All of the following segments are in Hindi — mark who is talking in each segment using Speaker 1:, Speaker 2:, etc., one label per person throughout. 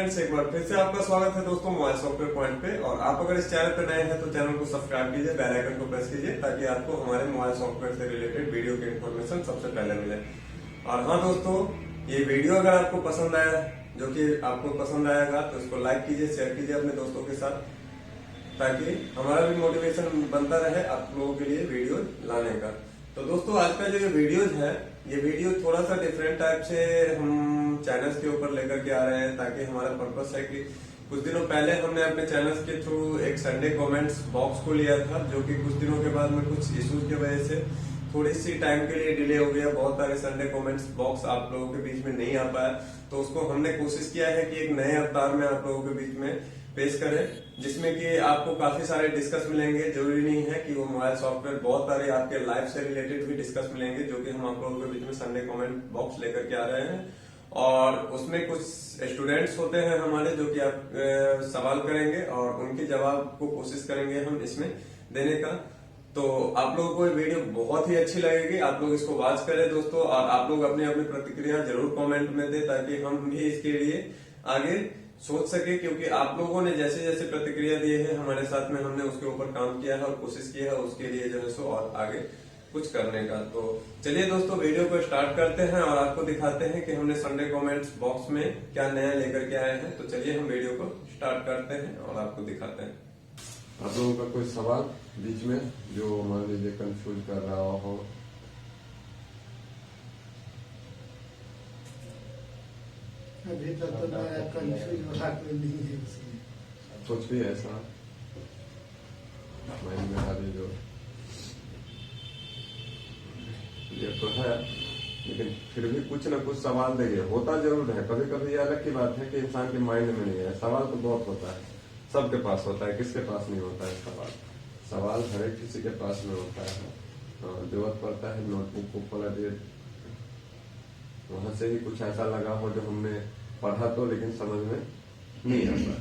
Speaker 1: फ्रेंड्स, एक बार फिर से आपका स्वागत है दोस्तों मोबाइल सॉफ्टवेयर पॉइंट पे। और आप अगर इस चैनल पर नए हैं तो चैनल को सब्सक्राइब कीजिए, बेल आइकन को प्रेस कीजिए ताकि आपको हमारे मोबाइल सॉफ्टवेयर से रिलेटेड वीडियो की इन्फॉर्मेशन सबसे पहले मिले। और हाँ दोस्तों, ये वीडियो अगर आपको पसंद आया, जो कि आपको पसंद आएगा, तो इसको लाइक कीजिए, शेयर कीजिए अपने दोस्तों के साथ, ताकि हमारा भी मोटिवेशन बनता रहे आप लोगों के लिए वीडियो लाने का। तो दोस्तों, आज का जो ये वीडियोज है, ये वीडियो थोड़ा सा डिफरेंट टाइप से हम चैनल्स के ऊपर लेकर के आ रहे हैं, ताकि हमारा पर्पस है कि कुछ दिनों पहले हमने अपने चैनल्स के थ्रू एक संडे कमेंट्स बॉक्स को लिया था, जो कि कुछ दिनों के बाद में कुछ इश्यूज की वजह से थोड़ी सी टाइम के लिए डिले हो गया। बहुत सारे संडे कमेंट्स बॉक्स आप लोगों के बीच में नहीं आ पाया, तो उसको हमने कोशिश किया है कि एक नए अवतार में आप लोगों के बीच में पेश करें, जिसमें कि आपको काफी सारे डिस्कस मिलेंगे। जरूरी नहीं है कि वो मोबाइल सॉफ्टवेयर, बहुत सारे आपके लाइफ से रिलेटेड भी डिस्कस मिलेंगे, जो कि हम आप लोगों के बीच में संडे कमेंट बॉक्स लेकर के आ रहे हैं। और उसमें कुछ स्टूडेंट्स होते हैं हमारे, जो कि आप सवाल करेंगे और उनके जवाब को कोशिश करेंगे हम इसमें देने का। तो आप लोगों को ये वीडियो बहुत ही अच्छी लगेगी, आप लोग इसको वॉच करें दोस्तों, और आप लोग अपनी अपनी प्रतिक्रिया जरूर कमेंट में दें, ताकि हम भी इसके लिए आगे सोच सके। क्योंकि आप लोगों ने जैसे जैसे प्रतिक्रिया दी है हमारे साथ में, हमने उसके ऊपर काम किया है और कोशिश की है उसके लिए जो है सो और आगे कुछ करने का। तो चलिए दोस्तों, वीडियो को स्टार्ट करते हैं और आपको दिखाते हैं कि हमने संडे कमेंट्स बॉक्स में क्या नया लेकर के आए हैं। तो चलिए हम वीडियो को स्टार्ट करते हैं और आपको दिखाते हैं।
Speaker 2: आप लोगों का कोई सवाल बीच में जो मान लीजिए कंफ्यूज कर रहा हो?
Speaker 3: अभी तक तो मैं कंफ्यूज वाला कोई नहीं है इसमें।
Speaker 2: कुछ भी ऐसा माइंड में आ जो ये तो है, लेकिन फिर भी कुछ ना कुछ सवाल देखिए होता जरूर है। कभी कभी ये अलग की बात है कि इंसान के माइंड में नहीं है, सवाल तो बहुत होता है, सबके पास होता है, किसके पास नहीं होता है सवाल हर एक किसी के पास में होता है। जरूरत पड़ता है नोटबुक को पलटिए, वहां से ही कुछ ऐसा लगा हो जो हमने पढ़ा तो लेकिन समझ में नहीं आता।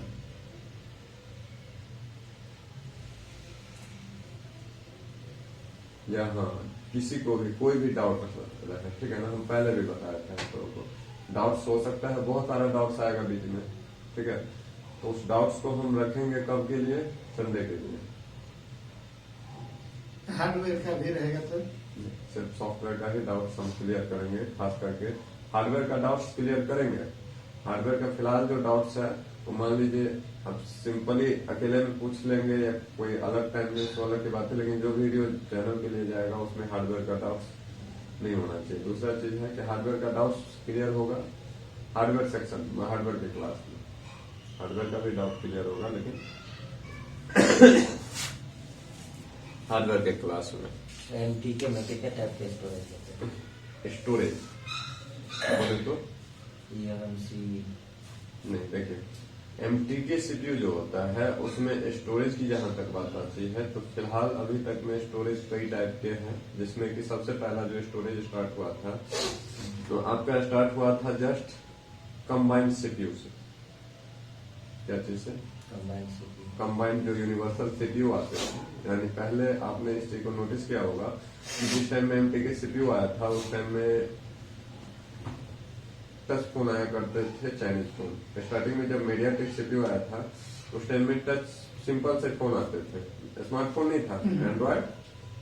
Speaker 2: या हाँ, किसी को भी कोई भी डाउट रहे, ठीक है ना, हम पहले भी बताया था आप लोगों को, डाउट्स हो सकता है, बहुत सारा डाउट्स आएगा बीच में, ठीक है। तो उस डाउट्स को हम रखेंगे कब के लिए? संडे के लिए।
Speaker 3: हार्डवेयर का भी रहेगा तो
Speaker 2: सिर्फ सॉफ्टवेयर का ही डाउट्स हम क्लियर करेंगे, खास करके हार्डवेयर का डाउट्स क्लियर करेंगे। हार्डवेयर का फिलहाल जो डाउट्स है वो मान लीजिए अब सिंपली अकेले में पूछ लेंगे या कोई अलग टाइम में, तो अलग की बात है, लेकिन जो वीडियो चैनल के लिए जाएगा उसमें हार्डवेयर का डाउट्स नहीं होना चाहिए। दूसरा चीज है कि हार्डवेयर का डाउट्स क्लियर होगा हार्डवेयर सेक्शन में, हार्डवेयर की क्लास में हार्डवेयर का भी डाउट क्लियर होगा, लेकिन हार्डवेयर के क्लास में।
Speaker 4: एमटीके में कितने टाइप के स्टोरेज होते हैं?
Speaker 2: स्टोरेज बोले तो
Speaker 4: EMMC
Speaker 2: नहीं, देखिए एमटीके सीपीयू जो होता है उसमें स्टोरेज की जहां तक बात आती है, तो फिलहाल अभी तक में स्टोरेज कई टाइप के हैं, जिसमें कि सबसे पहला जो स्टोरेज स्टार्ट हुआ था, तो आपका स्टार्ट हुआ था जस्ट कंबाइंड सीपीयू से। क्या चीज से? कंबाइंड जो यूनिवर्सल सीपीयू आते हैं, यानी पहले आपने इस चीज को नोटिस किया होगा कि जिस टाइम में एमटीके सीपीयू आया था उस टाइम में टच फोन आया करते थे, चाइनीज फोन। स्टार्टिंग में जब मीडियाटेक सीपीयू आया था उस टाइम में टच सिंपल से फोन आते थे, स्मार्टफोन नहीं था, एंड्रॉयड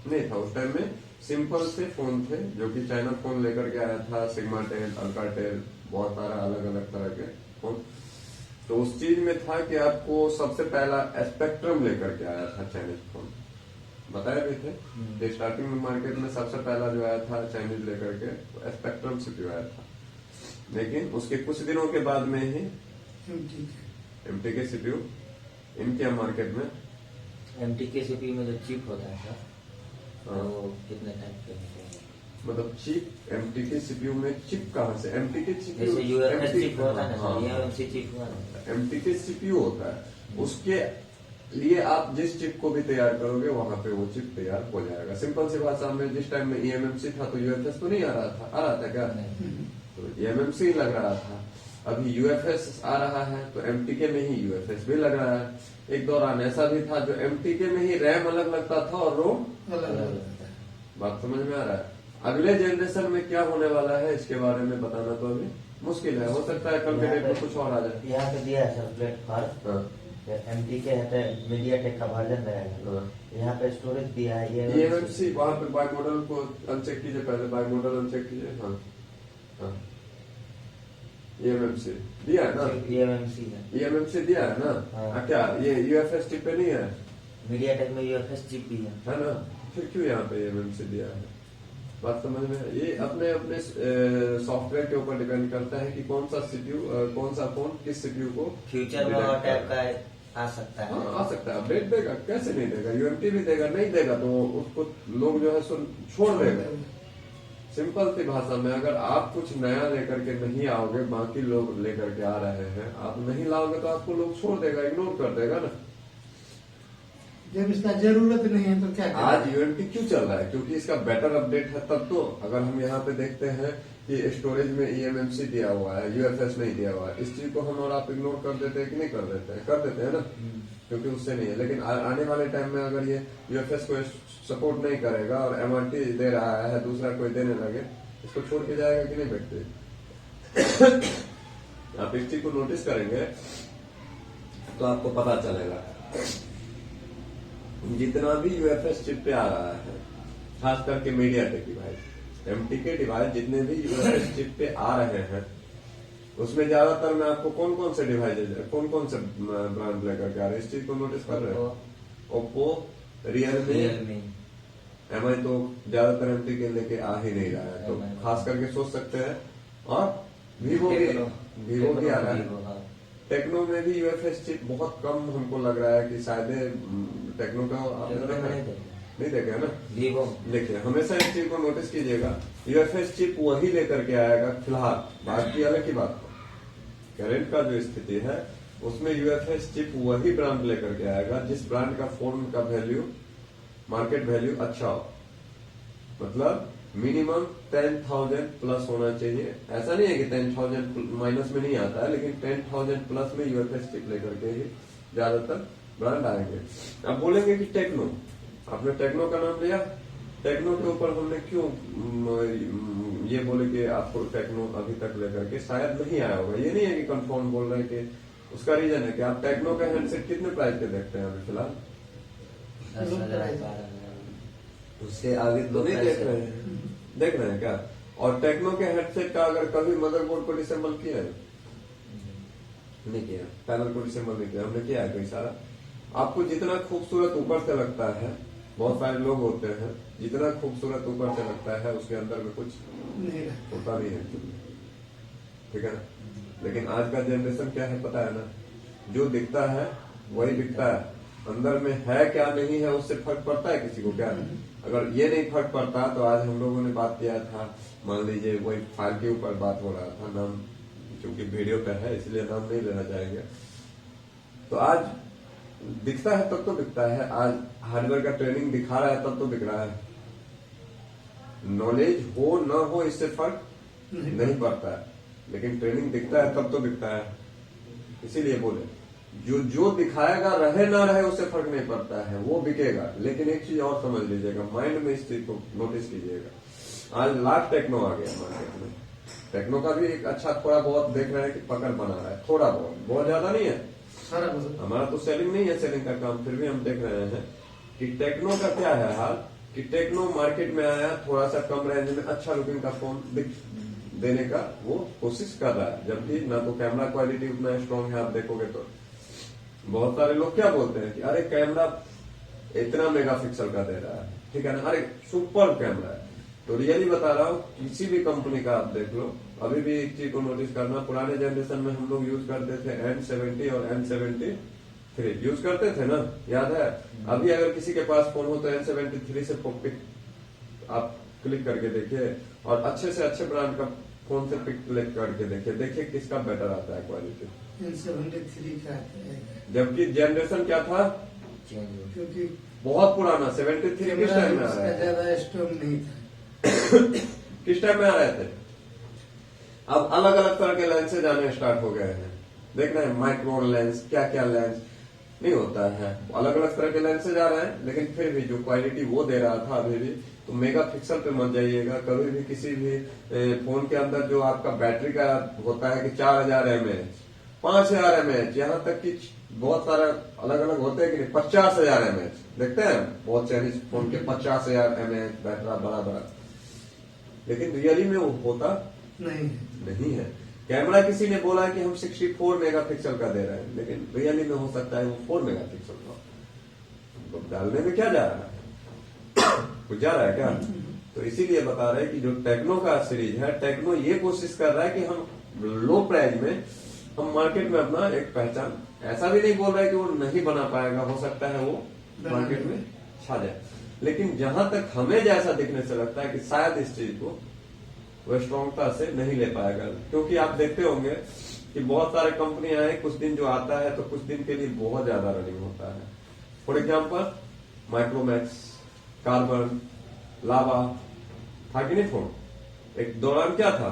Speaker 2: नहीं था, उस टाइम में सिंपल से फोन थे, जो कि चाइना फोन लेकर के आया था, सिग्माटेल, अल्काटेल, बहुत सारा अलग अलग तरह के फोन। तो उस चीज में था कि आपको सबसे पहला स्पेक्ट्रम लेकर के आया था चाइनीज फोन, बताए भी थे। स्टार्टिंग में मार्केट में सबसे पहला जो आया था चाइनीज लेकर के, तो स्पेक्ट्रम सीपीयू आया था। लेकिन उसके कुछ दिनों के बाद में ही एमटीके सीपीयू इनके मार्केट में।
Speaker 4: एमटीके सीपीयू में जो चिप होता है सर, तो कितने टाइप के होते हैं?
Speaker 2: मतलब चिप, एमटीके सीपीयू में चिप कहाँ से? एमटीके सीपीयू
Speaker 4: जैसे यूएफएस चिप होता है ना, EMMC चिप हुआ ना,
Speaker 2: एमटीके सीपीयू होता है, उसके लिए आप जिस चिप को भी तैयार करोगे वहां पे वो चिप तैयार हो जाएगा। सिंपल सी भाषा में, जिस टाइम में EMMC था तो यूएफएस तो नहीं आ रहा था, आ रहा था क्या? तो EMMC लग रहा था। अभी यूएफएस आ रहा है तो एमटीके में ही यूएफएस भी लग रहा है। एक दौरान ऐसा भी था जो एमटीके में ही रैम अलग लगता था और रोम
Speaker 3: अलग अलग।
Speaker 2: बात समझ में आ रहा है? अगले जनरेशन में क्या होने वाला है इसके बारे में बताना तो अभी मुश्किल है, हो सकता है कल के डेट में कुछ और आ जाए।
Speaker 4: यहाँ पे दिया है सर प्लेटफॉर्म,
Speaker 2: हाँ
Speaker 4: MT के है मीडियाटेक का वर्जन रहेगा।
Speaker 2: हाँ।
Speaker 4: यहाँ पे स्टोरेज दिया है ये
Speaker 2: EMMC, वहाँ पे बाई मॉडल को अनचेक कीजिए, पहले बाई मॉडल अनचेक कीजिए। हाँ हाँ EMMC दिया है ना,
Speaker 4: EMMC है,
Speaker 2: EMMC दिया है ना।
Speaker 4: हाँ।
Speaker 2: क्या ये UFS चिप पे नहीं है?
Speaker 4: मीडियाटेक में UFS चिप भी है
Speaker 2: ना, फिर क्यों यहाँ पे EMMC दिया है? बात समझ में है? ये अपने अपने सॉफ्टवेयर के ऊपर डिपेंड करता है कि कौन सा CPU, कौन सा फोन किस CPU को
Speaker 4: फ्यूचर में और टाइप का आ सकता है।
Speaker 2: हाँ, आ सकता है। अपडेट देगा, कैसे नहीं देगा? UMT भी देगा, नहीं देगा तो उसको लोग जो है छोड़ देगा। सिंपल सी भाषा में, अगर आप कुछ नया लेकर के नहीं आओगे, बाकी लोग लेकर के आ रहे हैं, आप नहीं लाओगे तो आपको लोग छोड़ देगा, इग्नोर कर देगा ना।
Speaker 3: जब इसका जरूरत नहीं है तो क्या करें?
Speaker 2: आज UMT क्यों चल रहा है? क्योंकि इसका बेटर अपडेट है तब तो। अगर हम यहाँ पे देखते हैं कि स्टोरेज में EMMC दिया हुआ है, UFS नहीं दिया हुआ है, इस चीज को हम और आप इग्नोर कर देते हैं कि नहीं कर देते हैं? कर देते हैं ना, क्योंकि उससे नहीं है। लेकिन आने वाले टाइम में अगर ये UFS को सपोर्ट नहीं करेगा और MRT दे रहा है, दूसरा कोई देने लगे, इसको छोड़ के जाएगा कि नहीं व्यक्ति? आप इस चीज को नोटिस करेंगे तो आपको पता चलेगा। जितना भी UFS चिप पे आ रहा है, खास करके मीडियाटेक डिवाइस, MT के डिवाइस जितने भी UFS चिप पे आ रहे हैं, उसमें ज्यादातर में आपको कौन कौन से डिवाइस, कौन कौन से ब्रांड लेकर के आ रहे हैं, इस चीज को नोटिस कर रहे हैं? ओप्पो, रियलमी, MI तो ज्यादातर MT के लेके आ ही नहीं रहा है, तो खास करके सोच सकते हैं। और वीवो भी आ रहा है। टेक्नो में भी UFS चिप बहुत कम हमको लग रहा है कि शायद टेक्नो का आपने देखा नहीं देखा है ना।
Speaker 4: वीवो
Speaker 2: देखिए, हमेशा इस चीज को नोटिस कीजिएगा, UFS चिप वही लेकर के आएगा फिलहाल, बाकी अलग की बात। करंट का जो स्थिति है उसमें UFS चिप वही ब्रांड लेकर के आएगा जिस ब्रांड का फोन का वैल्यू, मार्केट वैल्यू अच्छा हो। मतलब मिनिमम 10,000 प्लस होना चाहिए। ऐसा नहीं है कि 10,000 माइनस में नहीं आता है, लेकिन 10,000 प्लस में UFS चिप लेकर के ही ज्यादातर ब्रांड आएंगे। अब बोलेंगे कि टेक्नो, आपने टेक्नो का नाम लिया, टेक्नो के ऊपर हमने क्यों ये बोले कि आपको टेक्नो अभी तक लेकर के शायद नहीं आया होगा। ये नहीं है कि कंफर्म बोल रहे हैं कि उसका रीजन है कि आप टेक्नो का हैंडसेट कितने प्राइस के देखते हैं अभी फिलहाल?
Speaker 4: 10,000
Speaker 2: उससे आगे तो नहीं देख रहे हैं, देख रहे हैं क्या? और टेक्नो के हेडसेट का अगर कभी मदरबोर्ड को डिसेंबल किया है? नहीं किया। पैनल को डिसेंबल नहीं किया, हमने किया है कई सारा। आपको जितना खूबसूरत ऊपर से लगता है, बहुत सारे लोग होते हैं, जितना खूबसूरत ऊपर से लगता है उसके अंदर में कुछ
Speaker 3: नहीं
Speaker 2: होता नहीं है, ठीक है ना। लेकिन आज का जनरेशन क्या है पता है ना, जो दिखता है वही बिकता है, अंदर में है क्या नहीं है उससे फर्क पड़ता है किसी को क्या? अगर ये नहीं फर्क पड़ता तो आज हम लोगों ने बात किया था, मान लीजिए वही फाइल के ऊपर बात हो रहा था, नाम क्योंकि वीडियो पे है इसलिए नाम नहीं लेना चाहेंगे। तो आज दिखता है तब तो बिकता है, आज हार्डवेयर का ट्रेनिंग दिखा रहा है तब तो बिक रहा है। नॉलेज हो न हो इससे फर्क नहीं पड़ता है, लेकिन ट्रेनिंग दिखता है तब तो बिकता है। इसीलिए बोले जो दिखाएगा रहे ना रहे उससे फर्क नहीं पड़ता है, वो बिकेगा। लेकिन एक चीज और समझ लीजिएगा, माइंड में इस चीज को नोटिस कीजिएगा। आज लाख टेक्नो आ गया मार्केट में, टेक्नो का भी एक अच्छा थोड़ा बहुत देख रहे हैं कि पकड़ बना रहा है, थोड़ा बहुत ज्यादा नहीं है।
Speaker 3: सारा बहुत
Speaker 2: हमारा तो सेलिंग नहीं है, सेलिंग का काम, फिर भी हम देख रहे हैं कि टेक्नो का क्या है हाल, कि टेक्नो मार्केट में आया, थोड़ा सा कम रेंज में अच्छा लुकिंग का फोन देने का वो कोशिश कर रहा है। जबकि ना तो कैमरा क्वालिटी उतना स्ट्रॉन्ग है, आप देखोगे तो बहुत सारे लोग क्या बोलते हैं कि अरे कैमरा इतना मेगापिक्सल का दे रहा है, ठीक है ना, अरे सुपर कैमरा है। तो रियली बता रहा हूँ, किसी भी कंपनी का आप देख लो, अभी भी एक चीज को नोटिस करना, पुराने जनरेशन में हम लोग यूज करते थे N70 और N73 यूज करते थे ना, याद है? अभी अगर किसी के पास फोन हो तो N73 से पिक आप क्लिक करके देखिए, और अच्छे से अच्छे ब्रांड का फोन से पिक क्लिक करके देखिए किसका बेटर आता है क्वालिटी।
Speaker 3: N73 का है,
Speaker 2: जबकि जनरेशन क्या था,
Speaker 4: चेंज हो गया।
Speaker 3: क्योंकि
Speaker 2: बहुत पुराना 73 किस टाइम में आ
Speaker 3: उसका
Speaker 2: रहा है?
Speaker 3: ज्यादा स्ट्रॉन्ग नहीं था।
Speaker 2: किस टाइम में आ रहे थे? अब अलग अलग तरह के लेंसेज आने स्टार्ट हो गए हैं, देख रहे हैं, माइक्रो लेंस, क्या क्या लेंस नहीं होता है, अलग अलग तरह के लेंसेज आ रहे हैं। लेकिन फिर भी जो क्वालिटी वो दे रहा था अभी भी, तो मेगा पिक्सल पे मत जाइएगा कभी भी। किसी भी फोन के अंदर जो आपका बैटरी का होता है कि 4000 mAh, 5000 mAh, यहाँ तक कि बहुत सारे अलग अलग होते हैं कि 50,000 mAh देखते हैं बहुत चाइनीज फोन के 50,000 mAh बैटरा बड़ा बड़ा, लेकिन रियली में वो होता नहीं है। कैमरा किसी ने बोला कि हम 64 मेगापिक्सल का दे रहे हैं, लेकिन रियली में हो सकता है वो 4 मेगापिक्सल का। तो डालने में क्या जा रहा है, कुछ जा रहा है क्या? तो इसीलिए बता रहे हैं कि जो टेक्नो का सीरीज है, टेक्नो ये कोशिश कर रहा है कि हम लो प्राइस में हम मार्केट में अपना एक पहचान, ऐसा भी नहीं बोल रहा है कि वो नहीं बना पाएगा, हो सकता है वो मार्केट में छा जाए, लेकिन जहां तक हमें जैसा दिखने से लगता है कि शायद इस चीज को वो स्ट्रॉन्गता से नहीं ले पाएगा। क्योंकि आप देखते होंगे कि बहुत सारे कंपनियां हैं, कुछ दिन जो आता है तो कुछ दिन के लिए बहुत ज्यादा रनिंग होता है। फॉर एग्जाम्पल माइक्रोमैक्स, कार्बन, लावा था कि नहीं फोन, एक दौरान क्या था,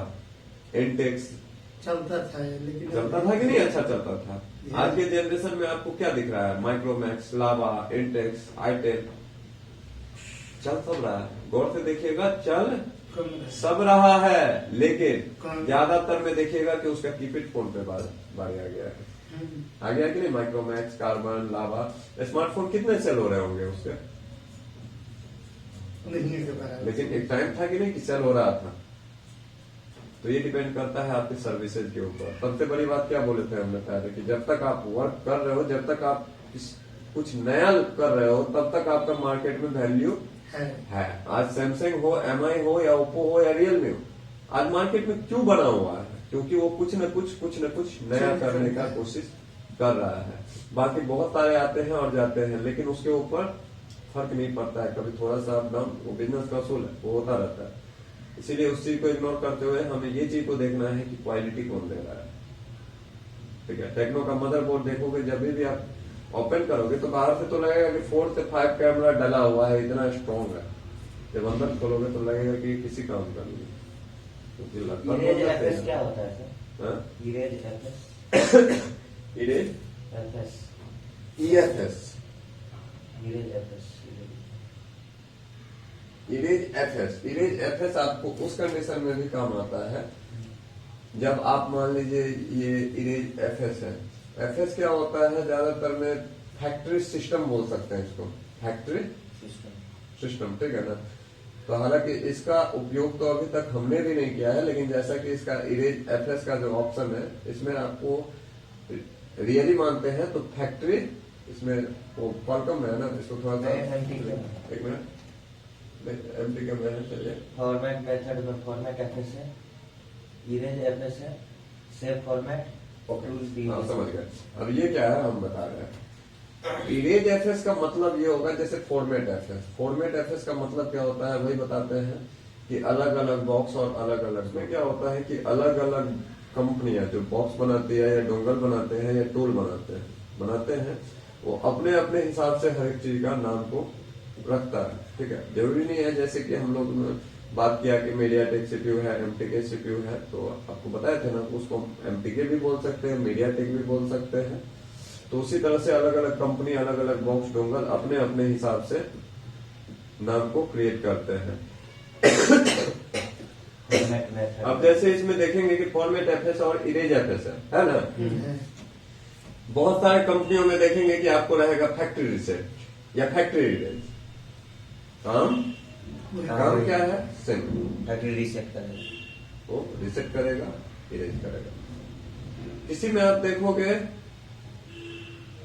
Speaker 2: एंटेक्स
Speaker 3: चलता था, लेकिन
Speaker 2: चलता था कि नहीं, अच्छा चलता था। आज के जनरेशन में आपको क्या दिख रहा है, माइक्रोमैक्स, लावा, इंटेक्स, आईटेल, चल सब रहा है। गौर से देखिएगा चल सब रहा है, लेकिन ज्यादातर में देखिएगा कि उसका कीपैड फोन पे बारी आ गया है, आ गया कि नहीं। माइक्रोमैक्स, कार्बन, लावा, स्मार्टफोन कितने सेल हो रहे होंगे उसके, लेकिन एक टाइम था कि नहीं कि सेल हो रहा था। तो ये डिपेंड करता है आपकी सर्विसेज के ऊपर। सबसे बड़ी बात क्या बोले थे हमने पहले कि जब तक आप वर्क कर रहे हो, जब तक आप कुछ नया कर रहे हो, तब तक आपका मार्केट में वैल्यू है। आज सैमसंग हो, एमआई हो या ओप्पो हो या रियलमी हो, आज मार्केट में क्यों बना हुआ है, क्योंकि वो कुछ न कुछ नया करने का कोशिश कर रहा है। बाकी बहुत सारे आते हैं और जाते हैं, लेकिन उसके ऊपर फर्क नहीं पड़ता है। कभी थोड़ा सा अप डाउन, वो बिजनेस का असूल है, वो होता रहता है। इसीलिए उस चीज को इग्नोर करते हुए हमें ये चीज को देखना है कि क्वालिटी कौन दे रहा है। ठीक है, टेक्नो का मदरबोर्ड देखोगे, जब भी आप ओपन करोगे तो बाहर से तो लगेगा कि 4 से 5 कैमरा डला हुआ है, इतना स्ट्रॉन्ग है। जब अंदर खोलोगे तो लगेगा कि किसी काम का नहीं है।
Speaker 4: इरेज एफएस क्या होता है sir? Erase FS,
Speaker 2: erase
Speaker 4: FS,
Speaker 2: EFS,
Speaker 4: erase FS,
Speaker 2: erase FS, erase FS आपको उस कंडीशन में भी काम आता है जब आप मान लीजिए ये इरेज एफएस है। एफएस क्या होता है, ज्यादातर में फैक्ट्री सिस्टम बोल सकते हैं इसको, फैक्ट्री सिस्टम, ठीक है ना। तो हालांकि इसका उपयोग तो अभी तक हमने भी नहीं किया है, लेकिन जैसा कि इसका इरेज एफएस का जो ऑप्शन है, इसमें आपको रियली मानते हैं तो फैक्ट्री, इसमें वो क्वालकॉम है ना, इसको थोड़ा सा एक मिनट एमटी का मैनेज चलिए।
Speaker 4: फॉर्मेट मेथड में फॉर्मेट एफएस है, इरेज एफएस है, सेव फॉर्मेट।
Speaker 2: हाँ समझ गए। अब ये क्या है हम बता रहे हैं, इरेज एफएस का मतलब ये होगा जैसे फॉर्मेट एफएस। फॉर्मेट एफएस का मतलब क्या होता है, वही बताते हैं कि अलग अलग बॉक्स और अलग अलग में क्या होता है कि अलग अलग कंपनियां जो बॉक्स बनाती है या डोंगल बनाते हैं या टूल बनाते हैं, वो अपने अपने हिसाब से हर एक चीज का नाम को रखता है। ठीक है, जरूरी नहीं है जैसे कि हम लोग बात किया कि मीडियाटेक सीपीयू है, एमटीके सीपीयू है, तो आपको बताए थे ना, उसको एमटीके भी बोल सकते हैं, मीडियाटेक भी बोल सकते हैं। तो उसी तरह से अलग अलग कंपनी अलग अलग बॉक्स डोंगल अपने अपने हिसाब से नाम को क्रिएट करते हैं। अब जैसे इसमें देखेंगे कि फॉर्मेट एफएस और इरेज एफएस है ना। बहुत सारे कंपनियों में देखेंगे कि आपको रहेगा फैक्ट्री रिसेट या फैक्ट्री इरेज। काम क्या है, सेम,
Speaker 4: फैक्ट्री रीसेट करेगा,
Speaker 2: वो रिसेट करेगा, इरेज करेगा। किसी में आप देखोगे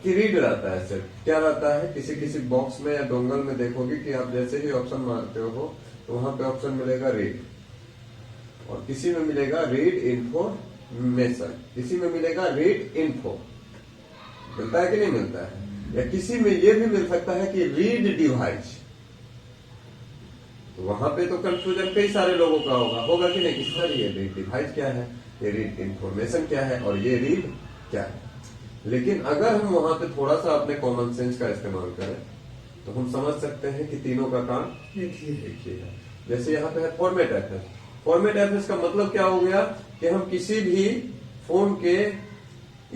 Speaker 2: कि रीड रहता है, सिर्फ क्या रहता है, किसी किसी बॉक्स में या डोंगल में देखोगे कि आप जैसे ही ऑप्शन मारते हो तो वहां पे ऑप्शन मिलेगा रीड, और किसी में मिलेगा रीड इन्फॉर्मेशन, किसी में मिलेगा रीड इन्फो। मिलता है कि नहीं मिलता है? या किसी में ये भी मिल सकता है कि रीड डिवाइस। तो वहां पे तो कंफ्यूजन कई सारे लोगों का होगा कि नहीं, कि सर ये रीड डिवाइस क्या है, ये रीड इन्फॉर्मेशन क्या है और ये रीड क्या है। लेकिन अगर हम वहां पे थोड़ा सा अपने कॉमन सेंस का इस्तेमाल करें तो हम समझ सकते हैं कि तीनों का काम एक ही है। जैसे यहाँ पे है फॉर्मेट एफएस। फॉर्मेट एफएस का मतलब क्या हो गया कि हम किसी भी फोन के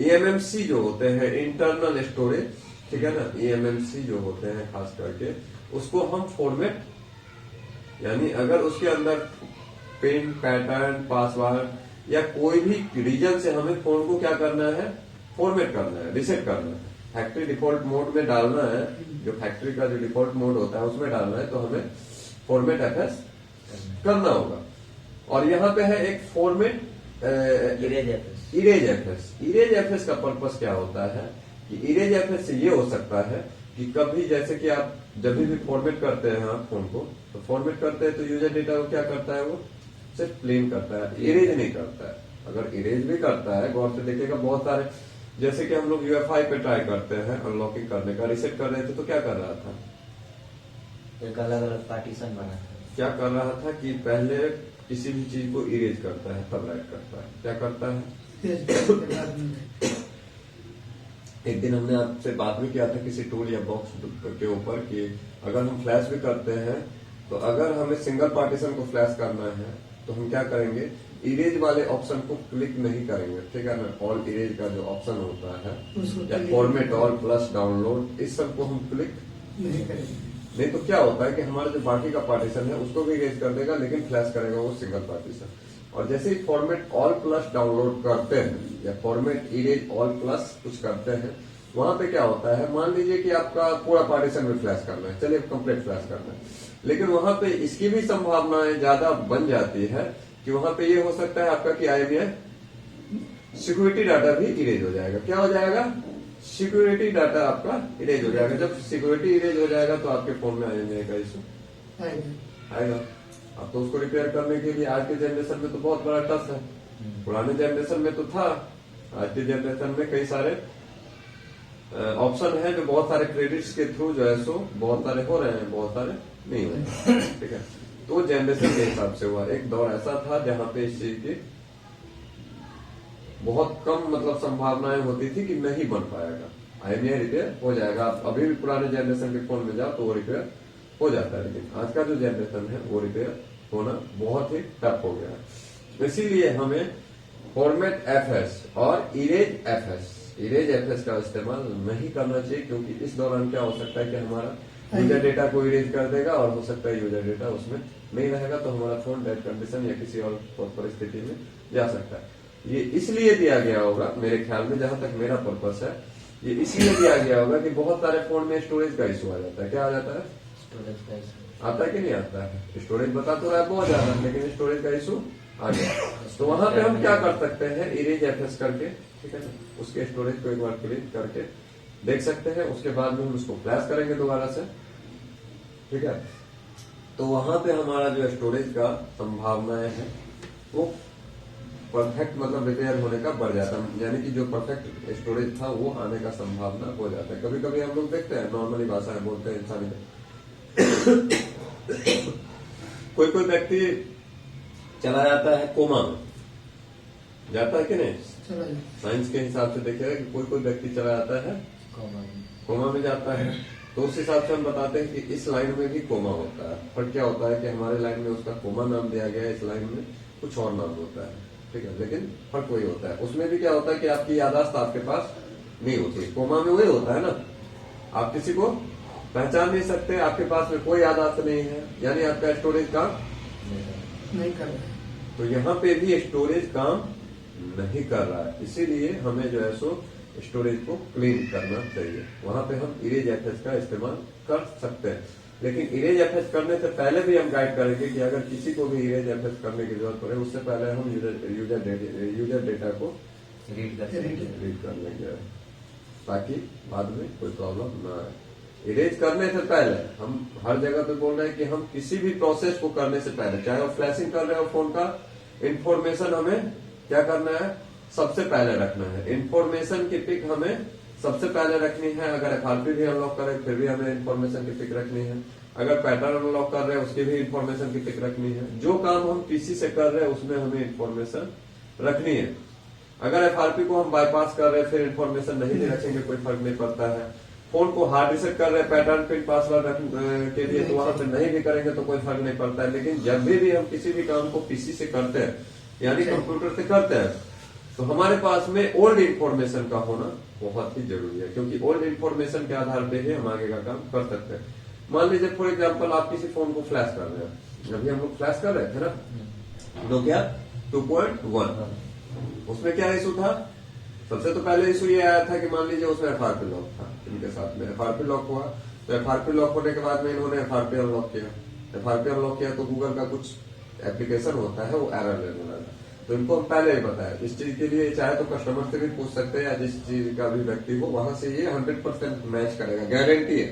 Speaker 2: ईएमएमसी जो होते हैं, इंटरनल स्टोरेज, ठीक है ना, ईएमएमसी जो होते हैं खास करके, उसको हम फॉर्मेट यानी अगर उसके अंदर पिन, पैटर्न, पासवर्ड या कोई भी रीजन से हमें फोन को क्या करना है, फॉर्मेट करना है, रिसेट करना है, फैक्ट्री डिफॉल्ट मोड में डालना है, जो फैक्ट्री का जो डिफॉल्ट मोड होता है उसमें डालना है, तो हमें फॉर्मेट एफएस करना होगा। और यहाँ पे है एक format
Speaker 4: erase FS.
Speaker 2: Erase FS का पर्पस क्या होता है कि इरेज एफएस से ये हो सकता है कि कभी जैसे कि आप जब भी फॉर्मेट करते हैं आप फोन को, तो फॉर्मेट करते हैं तो यूजर डेटा को क्या करता है, वो सिर्फ प्लेन करता है, इरेज नहीं करता है। अगर इरेज भी करता है, गौर से देखिएगा बहुत सारे, जैसे कि हम लोग यूएफआई पे ट्राई करते हैं अनलॉकिंग करने का, रिसेट कर रहे थे तो क्या कर रहा था,
Speaker 4: एक अलग अलग पार्टीशन बना था।
Speaker 2: क्या कर रहा था कि पहले किसी भी चीज को इरेज करता है तब राइट करता है, क्या करता है। एक दिन हमने आपसे बात भी किया था किसी टूल या बॉक्स के ऊपर कि अगर हम फ्लैश भी करते हैं तो अगर हमें सिंगल पार्टीशन को फ्लैश करना है तो हम क्या करेंगे, इरेज वाले ऑप्शन को क्लिक नहीं करेंगे, ठीक है ना। ऑल इरेज का जो ऑप्शन होता है या फॉर्मेट ऑल प्लस डाउनलोड, इस सब को हम क्लिक
Speaker 3: नहीं करेंगे।
Speaker 2: नहीं तो क्या होता है कि हमारा जो बाकी का पार्टीशन है उसको भी इरेज कर देगा, लेकिन फ्लैश करेगा वो सिंगल पार्टीशन। और जैसे ही फॉर्मेट ऑल प्लस डाउनलोड करते हैं या फॉर्मेट इरेज ऑल प्लस कुछ करते हैं, वहां पे क्या होता है, मान लीजिए कि आपका पूरा पार्टीशन में फ्लैश करना है, चलिए कंप्लीट फ्लैश करना है, लेकिन वहां पे इसकी भी संभावनाएं ज्यादा बन जाती है कि वहां पे ये हो सकता है आपका कि IMEI सिक्योरिटी डाटा भी इरेज हो जाएगा। क्या हो जाएगा, सिक्योरिटी डाटा आपका इरेज हो जाएगा। जब सिक्योरिटी इरेज हो जाएगा तो आपके फोन में IMEI का इशू आएगा। अब तो उसको रिपेयर करने के लिए आज के जनरेशन में तो बहुत बड़ा टफ है, पुराने जनरेशन में तो था, आज के जनरेशन में कई सारे ऑप्शन है जो बहुत सारे क्रेडिट्स के थ्रू जो है सो बहुत सारे हो रहे हैं, बहुत सारे नहीं हो रहे हैं, ठीक है। तो जनरेशन के हिसाब से हुआ। एक दौर ऐसा था जहां पे इस चीज की बहुत कम मतलब संभावनाएं होती थी कि नहीं बन पाएगा, IMEI रिपेयर हो जाएगा। आप अभी भी पुराने जनरेशन के फोन में जाओ तो वो रिपेयर हो जाता है, लेकिन आज का जो जनरेशन है वो रिपेयर होना बहुत ही टफ हो गया है। इसीलिए हमें फॉर्मेट एफएस और इरेज एफएस का इस्तेमाल नहीं करना चाहिए, क्योंकि इस दौरान क्या हो सकता है कि हमारा यूजर डेटा को इरेज कर देगा और हो सकता है यूजर डेटा उसमें नहीं रहेगा, तो हमारा फोन डेड कंडीशन या किसी और परिस्थिति में जा सकता है। ये इसलिए दिया गया होगा मेरे ख्याल में, जहां तक मेरा पर्पस है, ये इसलिए दिया गया होगा कि बहुत सारे फोन में स्टोरेज का इशू आ जाता है। क्या आ जाता है,
Speaker 4: स्टोरेज का इशू
Speaker 2: आता है कि नहीं आता है। स्टोरेज बता तो रहा है बहुत ज्यादा, लेकिन स्टोरेज का इशू आ गया, तो वहां पे हम क्या कर सकते हैं, इरेज एफएस करके, ठीक है ना, उसके स्टोरेज को एक बार क्लिक करके देख सकते हैं। उसके बाद में हम उसको फ्लैश करेंगे दोबारा से, ठीक है। तो वहां पे हमारा जो स्टोरेज का संभावनाएं है वो परफेक्ट मतलब रिपेयर होने का बढ़ जाता है, यानी कि जो परफेक्ट स्टोरेज था वो आने का संभावना हो जाता है। कभी कभी हम लोग देखते हैं, नॉर्मली भाषा बोलते हैं इंसानी कोई व्यक्ति चला जाता है कोमा में, जाता है कि नहीं, साइंस के हिसाब से देखिएगा कि कोई व्यक्ति चला जाता है कोमा में जाता है, तो उस हिसाब से हम बताते हैं कि इस लाइन में भी कोमा होता है। पर क्या होता है कि हमारे लाइन में उसका कोमा नाम दिया गया है, इस लाइन में कुछ और नाम होता है, ठीक है, लेकिन फर्क वही होता है। उसमें भी क्या होता है कि आपकी याददाश्त आपके पास नहीं होती, कोमा में वही होता है ना, आप किसी को पहचान नहीं सकते, आपके पास में कोई याददाश्त नहीं है, यानी आपका स्टोरेज काम
Speaker 3: नहीं कर रहे।
Speaker 2: तो यहाँ पे भी स्टोरेज काम नहीं कर रहा है, इसीलिए हमें जो है सो स्टोरेज को क्लीन करना चाहिए। वहां पे हम इरेज एफएस का इस्तेमाल कर सकते हैं, लेकिन इरेज एफएस करने से पहले भी हम गाइड करेंगे कि अगर किसी को भी इरेज एफएस करने की जरूरत पड़े, उससे पहले हम यूजर डेटा को
Speaker 4: रीड
Speaker 2: कर लेंगे, ताकि बाद में कोई प्रॉब्लम ना आए। इरेज करने से पहले हम हर जगह पे बोल रहे हैं कि हम किसी भी प्रोसेस को करने से पहले, चाहे वो फ्लैशिंग कर रहे हो फोन का, इंफॉर्मेशन हमें क्या करना है, सबसे पहले रखना है। इंफॉर्मेशन की पिक हमें सबसे पहले रखनी है। अगर FRP भी अनलॉक करें फिर भी हमें इंफॉर्मेशन की पिक रखनी है। अगर पैटर्न अनलॉक कर रहे हैं उसकी भी इंफॉर्मेशन की पिक रखनी है। जो काम हम PC से कर रहे हैं उसमें हमें इंफॉर्मेशन रखनी है। अगर FRP को हम बाईपास कर रहे हैं फिर इंफॉर्मेशन नहीं भी रखेंगे कोई फर्क नहीं पड़ता है। फोन को हार्ड रिसेट कर रहे हैं पैटर्न पिन पासवर्ड के लिए, तो वहां पे नहीं भी करेंगे तो कोई फर्क नहीं पड़ता है। लेकिन जब भी हम किसी भी काम को PC से करते हैं यानी कंप्यूटर से करते हैं, तो हमारे पास में ओल्ड इंफॉर्मेशन का होना बहुत ही जरूरी है, क्योंकि ओल्ड इंफॉर्मेशन के आधार पे ही हम आगे का काम कर सकते हैं। मान लीजिए फॉर एग्जांपल आप किसी फोन को फ्लैश कर रहे हैं, अभी हम लोग फ्लैश कर रहे थे ना, तो क्या 2.1 उसमें क्या इशू था? सबसे तो पहले इशू ये आया था कि मान लीजिए उसमें FRP लॉक था, इनके साथ में FRP लॉक हुआ, तो FRP लॉक होने के बाद में इन्होंने FRP अनलॉक किया। FRP अनलॉक किया तो गूगल का कुछ एप्लीकेशन होता है वो एरर लेने लगा। तो इनको हम पहले ही बताया, इस चीज के लिए चाहे तो कस्टमर से भी पूछ सकते हैं या जिस चीज का भी व्यक्ति हो वहां से ये 100% मैच करेगा, गारंटी है।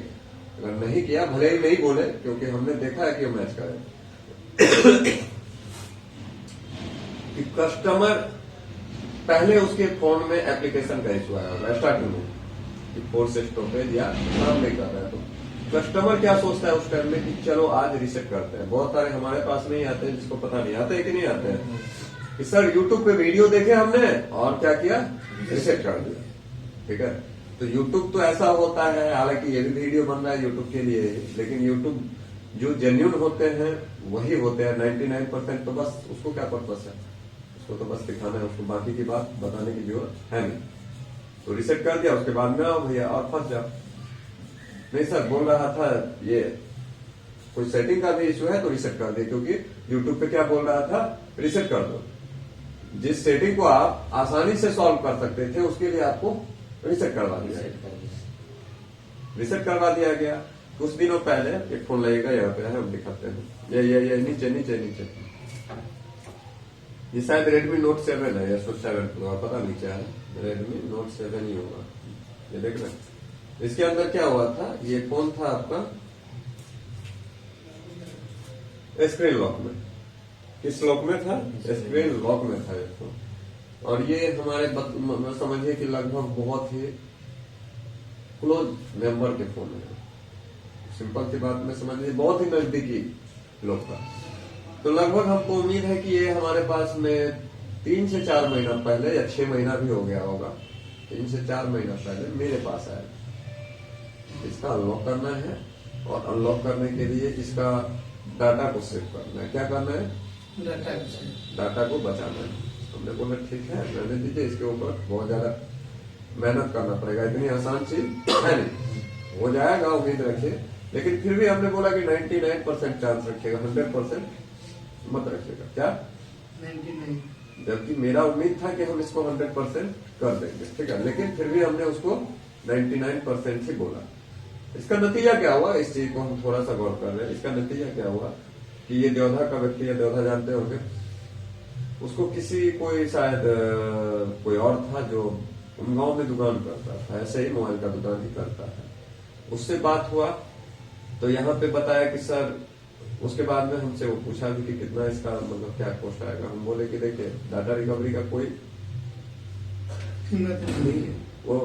Speaker 2: अगर नहीं किया भले ही नहीं बोले, क्योंकि हमने देखा है कि वो मैच करेगा। कि कस्टमर पहले उसके फोन में एप्लीकेशन का इशू आया होगा स्टार्टिंग में कि फोर्स स्टॉपेज या काम नहीं कर रहा है, तो कस्टमर क्या सोचता है उस टाइम में कि चलो आज रीसेट करते हैं। बहुत सारे हमारे पास में ही आते हैं जिसको पता नहीं आता है कि नहीं आते हैं कि सर यूट्यूब पे वीडियो देखे हमने और क्या किया, रीसेट कर दिया। ठीक है, तो यूट्यूब तो ऐसा होता है, हालांकि ये भी वीडियो बन रहा है यूट्यूब के लिए, लेकिन यूट्यूब जो जेन्युइन होते हैं वही होते हैं। 99% तो बस उसको क्या पर्पस है, उसको तो बस दिखाना है, उसको बाकी की बात बताने की जरूरत है नहीं। तो रीसेट कर दिया, उसके बाद में आओ भैया और फंस जाओ। नहीं सर बोल रहा था ये कोई सेटिंग का भी इशू है तो रीसेट कर दे, क्योंकि यूट्यूब पे क्या बोल रहा था, रीसेट कर दो। जिस सेटिंग को आप आसानी से सॉल्व कर सकते थे उसके लिए आपको रीसेट करवा दिया, रीसेट करवा दिया गया। कुछ दिनों पहले एक फोन लगेगा, यहाँ पे है हम दिखाते हैं, ये नीचे नीचे नीचे, ये शायद Redmi Note 7 है या Note 7 Pro, पता नहीं क्या है, Redmi Note 7 ही होगा। ये देख रहे, इसके अंदर क्या हुआ था, ये फोन था आपका स्क्रीन लॉक में। किस लॉक में था? स्क्रीन लॉक में था ये फोन। और ये हमारे समझिए कि लगभग बहुत ही क्लोज मेंबर के फोन है, सिंपल सी बात में समझिए, बहुत ही नजदीकी लोग का। तो लगभग हमको उम्मीद है कि ये हमारे पास में 3 से 4 महीना पहले या 6 महीना भी हो गया होगा, 3 से 4 महीना पहले मेरे पास आया। इसका अनलॉक करना है और अनलॉक करने के लिए इसका डाटा को सेव करना है। क्या करना है? डाटा को बचाना है। हमने बोला ठीक है रहने दीजिए, इसके ऊपर बहुत ज्यादा मेहनत करना पड़ेगा, इतनी आसान चीज है नहीं, हो जाएगा उम्मीद रखिए। लेकिन फिर भी हमने बोला कि 99% चांस रखिएगा, 100% मत रखिएगा। क्या
Speaker 3: 99?
Speaker 2: जबकि मेरा उम्मीद था कि हम इसको 100% कर देंगे, ठीक है, लेकिन फिर भी हमने उसको 99% ही बोला। इसका नतीजा क्या हुआ, इस चीज को हम थोड़ा सा गौर कर रहे हैं। इसका नतीजा क्या हुआ कि ये देवधा का व्यक्ति, या देवधा जानते होंगे उसको, किसी कोई शायद कोई और था जो उन गांव में दुकान करता था, ऐसे ही मोबाइल का दुकान ही करता है, उससे बात हुआ। तो यहाँ पे बताया कि सर, उसके बाद में हमसे वो पूछा भी कि कितना इसका मतलब क्या कॉस्ट आएगा। हम बोले कि देखिए डाटा रिकवरी का कोई
Speaker 3: कीमत
Speaker 2: नहीं है, वो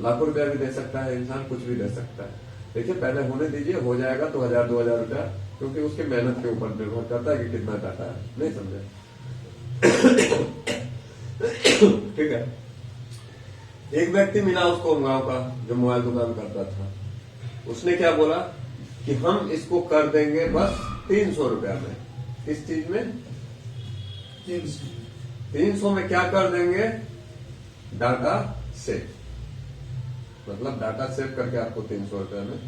Speaker 2: लाखों रुपया भी दे सकता है इंसान, कुछ भी दे सकता है। देखिए पहले होने दीजिए, हो जाएगा तो 1000-2000 रुपया, क्योंकि उसके मेहनत के ऊपर निर्भर करता है कि कितना डाटा है। नहीं समझे? ठीक है। एक व्यक्ति मिला उसको गांव का जो मोबाइल दुकान करता था, उसने क्या बोला कि हम इसको कर देंगे बस 300 रुपया में। किस चीज में? 300 में क्या कर देंगे? डाटा सेव, मतलब डाटा सेव करके आपको 300 रुपया में।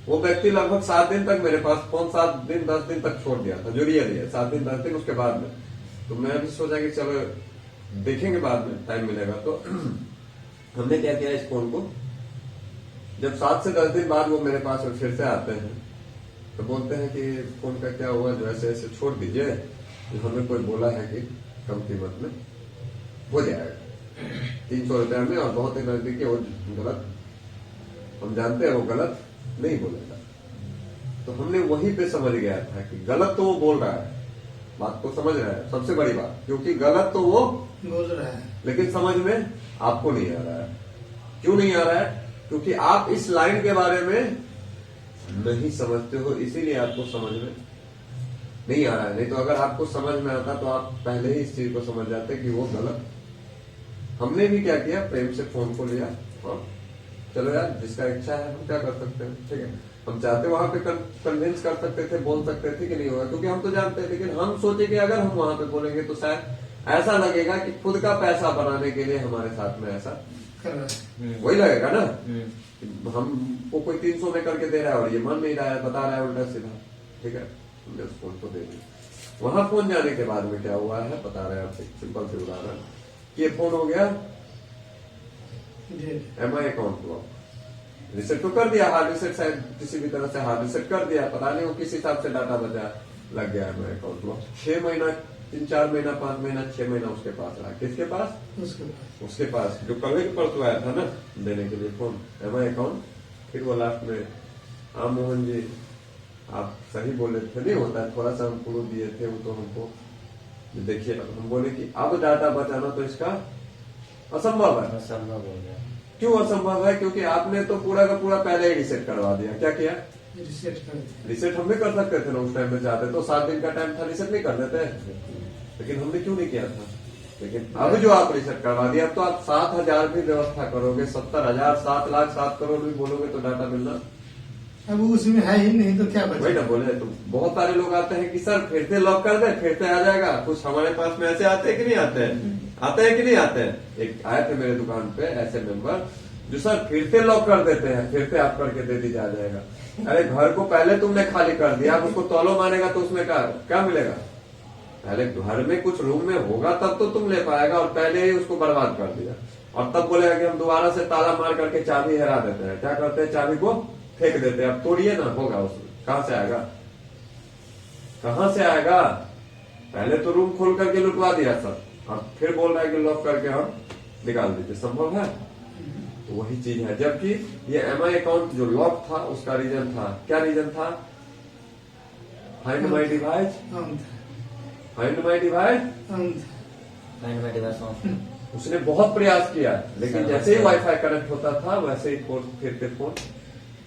Speaker 2: वो व्यक्ति लगभग 7 दिन तक मेरे पास फोन 7 दिन 10 दिन तक छोड़ दिया था, जो रियल है 7 दिन 10 दिन। उसके बाद में तो मैं भी सोचा कि चलो देखेंगे बाद में टाइम मिलेगा। तो हमने क्या किया, इस फोन को जब 7 से 10 दिन बाद वो मेरे पास फिर से आते हैं तो बोलते हैं कि फोन का क्या हुआ, जो ऐसे ऐसे छोड़ दीजिए, हमें कोई बोला है कि कम कीमत में हो जाएगा 300 रुपया में, और बहुत ही नजदीकी। वो गलत, हम जानते हैं वो गलत नहीं बोलेगा। तो हमने वहीं पे समझ गया था कि गलत तो वो बोल रहा है, बात को समझ रहा है, सबसे बड़ी बात, क्योंकि गलत तो वो
Speaker 3: बोल रहा है
Speaker 2: लेकिन समझ में आपको नहीं आ रहा है। क्यों नहीं आ रहा है? क्योंकि आप इस लाइन के बारे में नहीं समझते हो, इसीलिए आपको समझ में नहीं आ रहा है। नहीं तो अगर आपको समझ में आता तो आप पहले ही इस चीज को समझ जाते कि वो गलत। हमने भी क्या किया, प्रेम से फोन को लिया और चलो यार जिसका इच्छा है हम क्या कर सकते हैं, ठीक है। हम चाहते वहां पे कन्विंस कर सकते थे, बोल सकते थे कि नहीं होगा, क्योंकि हम तो जानते हैं। लेकिन हम सोचे कि अगर हम वहां पे बोलेंगे तो शायद ऐसा लगेगा कि खुद का पैसा बनाने के लिए हमारे साथ में ऐसा
Speaker 3: कर रहा है।
Speaker 2: वही लगेगा ना, हमको कोई 300 में करके दे रहा है और ये मन नहीं रहा है, बता रहा है उल्टा सीधा, ठीक है। हमने उस फोन को दे दी। वहां फोन जाने के बाद में क्या हुआ है बता रहे हैं आपसे, सिंपल से उदाहरण कि ये फोन हो गया MI अकाउंट ब्लॉक, रिसेट तो कर दिया, हार्ड रिसेट शायद किसी भी तरह से हार्ड रिसेट कर दिया, पता नहीं वो किस हिसाब से डाटा बचा लग गया MI अकाउंट ब्लॉक। 6 महीना 3-4 महीना 5 महीना 6 महीना उसके पास रहा। किसके पास? उसके पास जो कल ही परसों आया था ना देने के लिए फोन MI अकाउंट। फिर वो लास्ट में हाँ मोहन जी आप सही बोले थे, नहीं होता है, थोड़ा सा हम प्रूफ दिए थे वो तो हमको देखिए, हम बोले कि अब डाटा बचाना तो इसका असंभव है।
Speaker 4: असंभव हो गया।
Speaker 2: क्यों असंभव है? क्योंकि आपने तो पूरा का पूरा पहले ही रिसेट करवा दिया। क्या किया?
Speaker 3: रिसेट कर दिया।
Speaker 2: रिसेट हम भी कर सकते थे ना उस टाइम में, चाहते तो 7 दिन का टाइम था, रिसेट नहीं कर देते, लेकिन हमने क्यों नहीं किया था? लेकिन अब जो आप रिसेट करवा दिया, अब तो आप 7,000 भी व्यवस्था करोगे, 70,000 7 लाख 7 करोड़ भी बोलोगे तो डाटा मिलना
Speaker 3: अब उसमें है ही नहीं तो क्या
Speaker 2: वही
Speaker 3: बचा?
Speaker 2: ना बोले। तो बहुत सारे लोग आते हैं कि सर फिर से लॉक कर दे, फिर से आ जाएगा। कुछ हमारे पास में ऐसे आते हैं कि नहीं आते हैं? आते हैं कि नहीं आते हैं? एक आए थे मेरे दुकान पे ऐसे मेंबर जो सर फिर से लॉक कर देते हैं, फिर से आप करके दे दी जाएगा। अरे घर को पहले तुमने खाली कर दिया, अब उसको तौलो मारेगा तो उसमें क्या मिलेगा? पहले घर में कुछ रूम में होगा तब तो तुम ले पाएगा, और पहले ही उसको बर्बाद कर दिया और तब बोलेगा कि हम दोबारा से ताला मार करके चाबी हरा देते हैं। क्या करते हैं? चाबी को फेंक देते हैं। अब तोड़िए ना, होगा उसमें, कहां से आएगा? कहां से आएगा? पहले तो रूम खोल करके लुटवा दिया सब, और फिर बोल रहा है कि लॉक करके हम निकाल दीजिए। संभव है? तो वही चीज है। जबकि ये MI अकाउंट जो लॉक था उसका रीजन था, क्या रीजन था? Find my device, find my device.
Speaker 4: Find my device on.
Speaker 2: उसने बहुत प्रयास किया, लेकिन जैसे ही वाईफाई कनेक्ट होता था वैसे ही फिर फोन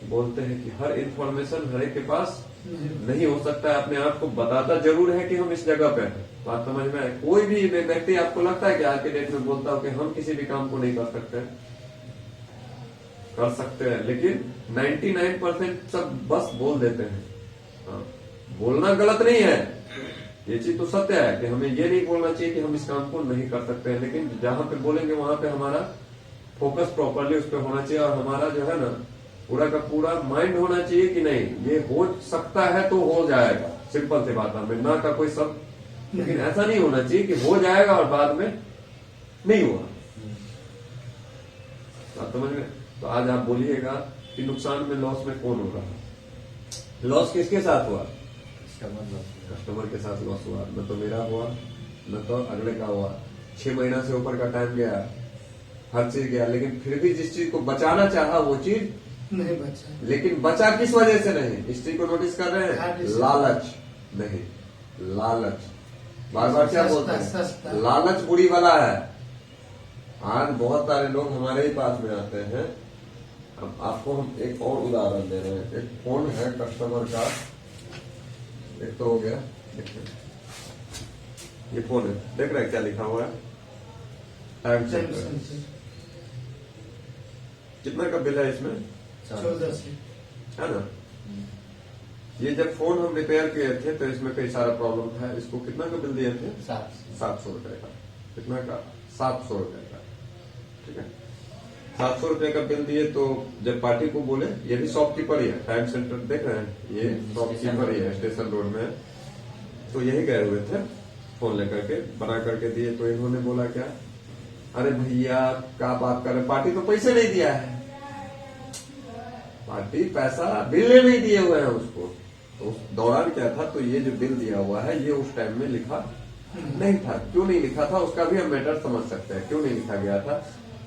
Speaker 2: बोलते हैं कि हर इंफॉर्मेशन हर एक के पास नहीं हो सकता है। अपने आप को बताता जरूर है कि हम इस जगह पे हैं। बात समझ में आए? कोई भी व्यक्ति आपको लगता है कि आज के डेट में बोलता हो कि हम किसी भी काम को नहीं कर सकते? कर सकते हैं, लेकिन 99% सब बस बोल देते हैं। हाँ, बोलना गलत नहीं है, ये चीज तो सत्य है कि हमें ये नहीं बोलना चाहिए कि हम इस काम को नहीं कर सकते हैं, लेकिन जहां पे बोलेंगे वहां पे हमारा फोकस प्रॉपरली उस पर होना चाहिए, और हमारा जो है ना पूरा का पूरा माइंड होना चाहिए कि नहीं ये हो सकता है तो हो जाएगा। सिंपल सी बात है, ना का कोई सब, लेकिन ऐसा नहीं होना चाहिए कि हो जाएगा और बाद में नहीं हुआ। आप समझ में? तो आज आप बोलिएगा कि नुकसान में लॉस में कौन हो रहा है? लॉस किसके साथ हुआ? कस्टमर के साथ लॉस हुआ, न तो मेरा हुआ न तो अगले का हुआ। 6 महीना से ऊपर का टाइम गया, हर चीज गया, लेकिन फिर भी जिस चीज को बचाना चाहा वो चीज
Speaker 3: नहीं बचा।
Speaker 2: लेकिन बचा किस वजह से नहीं? इस चीज को नोटिस कर रहे हैं? लालच नहीं, लालच। बार बार क्या बोलते हैं? लालच बुरी वाला है। आज बहुत सारे लोग हमारे ही पास में आते हैं। अब आपको हम एक और उदाहरण दे रहे हैं। एक फोन है कस्टमर का, एक तो हो गया, ये फोन है, देख रहे हैं क्या लिखा हुआ है? Time centre. कितना का बिल है इसमें?
Speaker 3: 14 से
Speaker 2: है ना? ये जब फोन हम रिपेयर किए थे तो इसमें कई सारा प्रॉब्लम था। इसको कितना का बिल दिए थे? 700 रुपए का। कितना का? 700 रुपए का। ठीक है, 700 रुपए का बिल दिए। तो जब पार्टी को बोले, ये भी शॉपकीपर ही है, टाइम सेंटर देख रहे हैं, ये शॉपकीपर ही है, स्टेशन रोड में। तो यही गए हुए थे फोन लेकर के, बना करके दिए। तो इन्होंने बोला क्या, अरे भैया क्या बात कर रहे, पार्टी तो पैसे नहीं दिया है, पार्टी पैसा बिल नहीं दिए हुए हैं उसको। तो उस दौरान क्या था, तो ये जो बिल दिया हुआ है ये उस टाइम में लिखा नहीं था। क्यों नहीं लिखा था उसका भी हम मैटर समझ सकते हैं, क्यों नहीं लिखा गया था,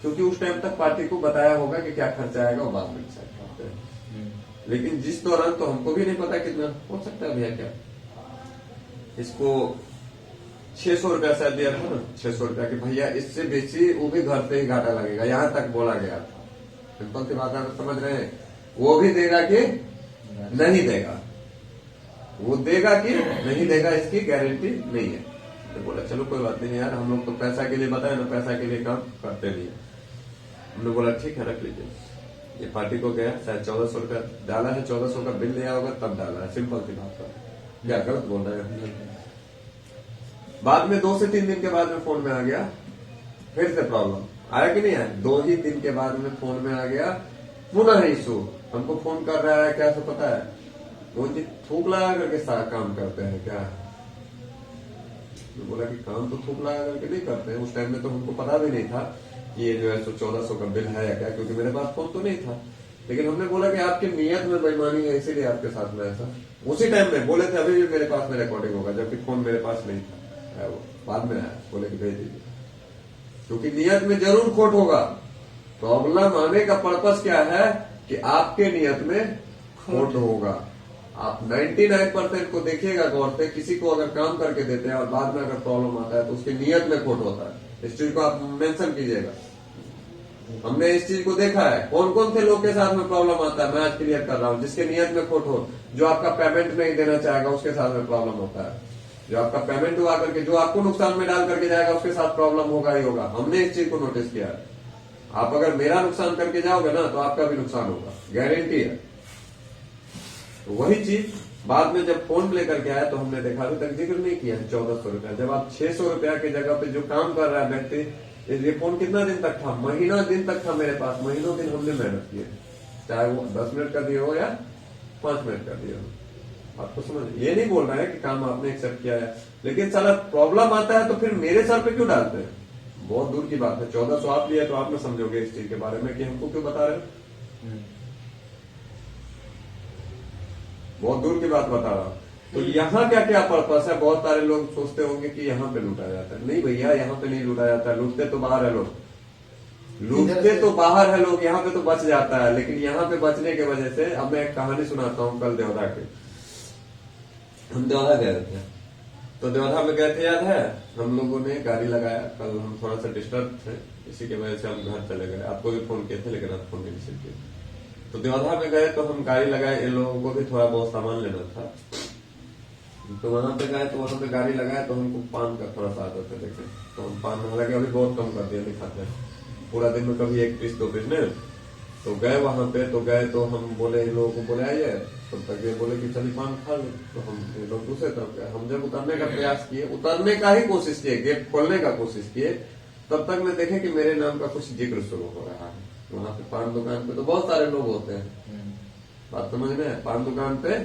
Speaker 2: क्योंकि उस टाइम तक पार्टी को बताया होगा कि क्या खर्चा आएगा, वो बाद में डिसाइड करते हैं। लेकिन जिस दौरान तो हमको भी नहीं पता कितना हो सकता है भैया, क्या इसको 600 रुपया शायद दिया था ना, 600 रुपया कि भैया इससे बेची वो भी घर से ही घाटा लगेगा, यहाँ तक बोला गया था। सिंपल सी बात है, समझ रहे हैं? वो भी देगा कि नहीं देगा, वो देगा कि नहीं देगा, इसकी गारंटी नहीं है। तो बोला चलो कोई बात नहीं यार, हम लोग तो पैसा के लिए बताए ना, पैसा के लिए काम करते नहीं है। हमने बोला ठीक है रख लीजिए। ये पार्टी को गया, शायद 1400 रुपया डाला है, 1400 का बिल लिया होगा तब डाला है। सिंपल सी बात है, क्या गलत बोल रहे हैं? बाद में 2 से 3 दिन के बाद में फोन में आ गया, फिर से प्रॉब्लम आया कि नहीं आया? 2 ही दिन के बाद में फोन में आ गया पुनः इशू। हमको फोन कर रहा है, क्या से पता है? वो जी थूक लगा करके काम करते हैं क्या? मैं बोला कि काम तो थूक लगा करके नहीं करते हैं। उस टाइम में तो हमको पता भी नहीं था कि ये जो है 1400 का बिल है या क्या, क्योंकि मेरे पास फोन तो नहीं था। लेकिन हमने बोला कि आपकी नियत में बेईमानी है, इसीलिए आपके साथ में ऐसा। उसी टाइम में बोले थे अभी भी मेरे पास में रिकॉर्डिंग होगा, जबकि फोन मेरे पास नहीं था। वो बाद में आया, बोले कि भेज दीजिए, क्योंकि नियत में जरूर खोट होगा। प्रॉब्लम आने का पर्पस क्या है कि आपके नियत में खोट होगा। आप 99% को देखिएगा गौर से, किसी को अगर काम करके देते हैं और बाद में अगर प्रॉब्लम आता है तो उसकी नियत में खोट होता है। इस चीज को आप मेंशन कीजिएगा। हमने इस चीज को देखा है, कौन कौन से लोग के साथ में प्रॉब्लम आता है। मैं आज क्लियर कर रहा हूँ, जिसके नियत में खोट हो, जो आपका पेमेंट नहीं देना चाहेगा उसके साथ में प्रॉब्लम होता है। जो आपका पेमेंट हुआ करके जो आपको नुकसान में डाल करके जाएगा उसके साथ प्रॉब्लम होगा ही होगा। हमने इस चीज को नोटिस किया है। आप अगर मेरा नुकसान करके जाओगे ना तो आपका भी नुकसान होगा, गारंटी है। तो वही चीज बाद में जब फोन लेकर के आया तो हमने देखा, अभी तक जिक्र नहीं किया 1400 रुपया। जब आप 600 रुपया की जगह पे जो काम कर रहा है व्यक्ति, ये फोन कितना दिन तक था? महीना दिन तक था मेरे पास। महीनों दिन हमने मेहनत की है, चाहे वो 10 मिनट का दिया हो या 5 मिनट का दिया हो। आपको समझ, ये नहीं बोल रहा है कि काम आपने एक्सेप्ट किया है, लेकिन साला प्रॉब्लम आता है तो फिर मेरे सर पे क्यों डालते हैं? बहुत दूर की बात है। 1400 आप लिया तो आप ना समझोगे इस चीज के बारे में कि हमको क्यों बता रहे हो। बहुत दूर की बात बता रहा हूं। तो यहाँ क्या क्या पर्पस है? बहुत सारे लोग सोचते होंगे कि यहाँ पे लूटा जाता है। नहीं भैया, यहाँ पे नहीं लूटा जाता है। लूटते तो बाहर है लोग, लूटते तो बाहर है लोग, यहाँ पे तो बच जाता है। लेकिन यहाँ पे बचने की वजह से, अब मैं एक कहानी सुनाता हूँ। कल देवधा के, हम देवधा गए थे, तो देवधा में गए थे, याद है? हम लोगों ने गाड़ी लगाया। कल हम थोड़ा सा डिस्टर्ब थे, इसी की वजह से हम घर चले गए। आपको भी फोन किए थे लेकिन आप फोन नहीं रिसीव किए। तो देवधा में गए तो हम गाड़ी लगाए, इन लोगों को भी थोड़ा बहुत सामान लेना था। तो वहां पे गए तो वहां पे गाड़ी लगाए तो हमको पान का थोड़ा सा आदत है। देखे तो हम पान, हालांकि अभी बहुत कम कर दिया, नहीं खाते हैं। पूरा दिन में कभी 1 पीस 2 पीस नहीं। तो गए वहां पे, तो गए तो हम बोले, इन लोगों को बोले आइए, तब तक ये बोले कि चलिए पान खा लो। तो हम ये लोग दूसरे तरफ गए। हम जब उतरने का प्रयास किए, उतरने का ही कोशिश किए, गेट खोलने का कोशिश किए, तब तक मैं देखे कि मेरे नाम का कुछ जिक्र शुरू हो रहा है। वहां पे पान दुकान पे तो बहुत सारे लोग होते हैं, बात समझ में? पान दुकान पे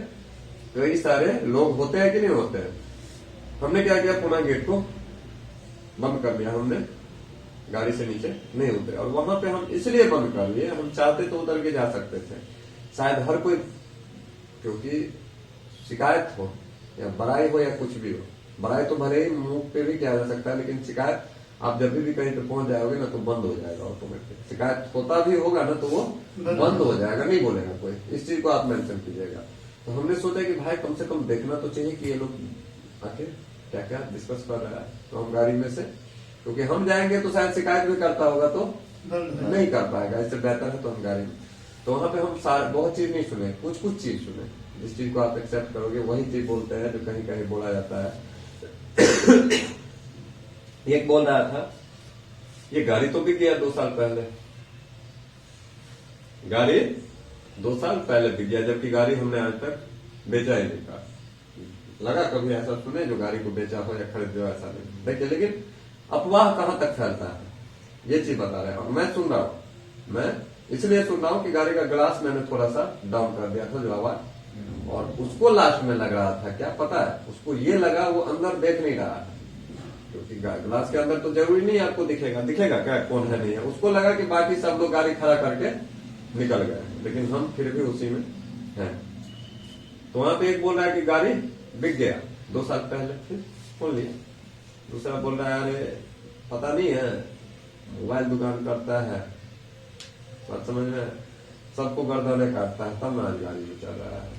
Speaker 2: कई सारे लोग होते हैं कि नहीं होते हैं। हमने क्या किया, पुनः गेट को बंद कर दिया। हमने गाड़ी से नीचे नहीं उतरे, और वहां पे हम इसलिए बंद कर लिए, हम चाहते तो उतर के जा सकते थे। शायद हर कोई, क्योंकि शिकायत हो या बड़ाई हो या कुछ भी हो, बड़ाई तो भले ही मुंह पे भी किया जा सकता है, लेकिन शिकायत आप जब भी कहीं पे पहुंच जाओगे ना तो बंद हो जाएगा ऑटोमेटिक। शिकायत होता भी होगा ना तो वो बंद हो जाएगा, नहीं बोलेगा कोई। इस चीज को आप मेंशन कीजिएगा। तो हमने सोचा कि भाई कम से कम देखना तो चाहिए कि ये लोग आके क्या क्या डिस्कस कर रहा है। तो हम गाड़ी में से, क्योंकि हम जाएंगे तो शायद शिकायत भी करता होगा तो नहीं कर पाएगा, इससे बेहतर है तो हम गाड़ी में। तो वहां पे हम बहुत चीज नहीं सुने, कुछ कुछ चीज सुने। जिस चीज को आप एक्सेप्ट करोगे वही चीज बोलते हैं जो कहीं कहीं बोला जाता है। एक बोल रहा था, ये गाड़ी तो बिक गया 2 साल पहले, गाड़ी 2 साल पहले बिक गया, जबकि गाड़ी हमने आज तक बेचा ही नहीं था। लगा कभी ऐसा सुने जो गाड़ी को बेचा हो या खरीद हो? ऐसा नहीं देखिए। लेकिन अफवाह कहां तक फैलता है ये चीज बता रहे हैं। और मैं सुन रहा हूं, मैं इसलिए सुन रहा हूं कि गाड़ी का ग्लास मैंने थोड़ा सा डाउन कर दिया था जो आवाज, और उसको लास्ट में लग रहा था, क्या पता है उसको ये लगा वो अंदर देख नहीं रहा है, क्योंकि ग्लास के अंदर तो जरूरी नहीं आपको दिखेगा, दिखेगा क्या कौन है नहीं है। उसको लगा कि बाकी सब लोग गाड़ी खड़ा करके निकल गए, लेकिन हम फिर भी उसी में हैं। तो वहां पे एक बोल रहा है कि गाड़ी बिक गया 2 साल पहले, फिर खोल लिया। दूसरा बोल रहा है अरे पता नहीं है, मोबाइल दुकान करता है, बात समझ में? सबको गर्दनें काटता है, तब आज गाड़ी में चल रहा है,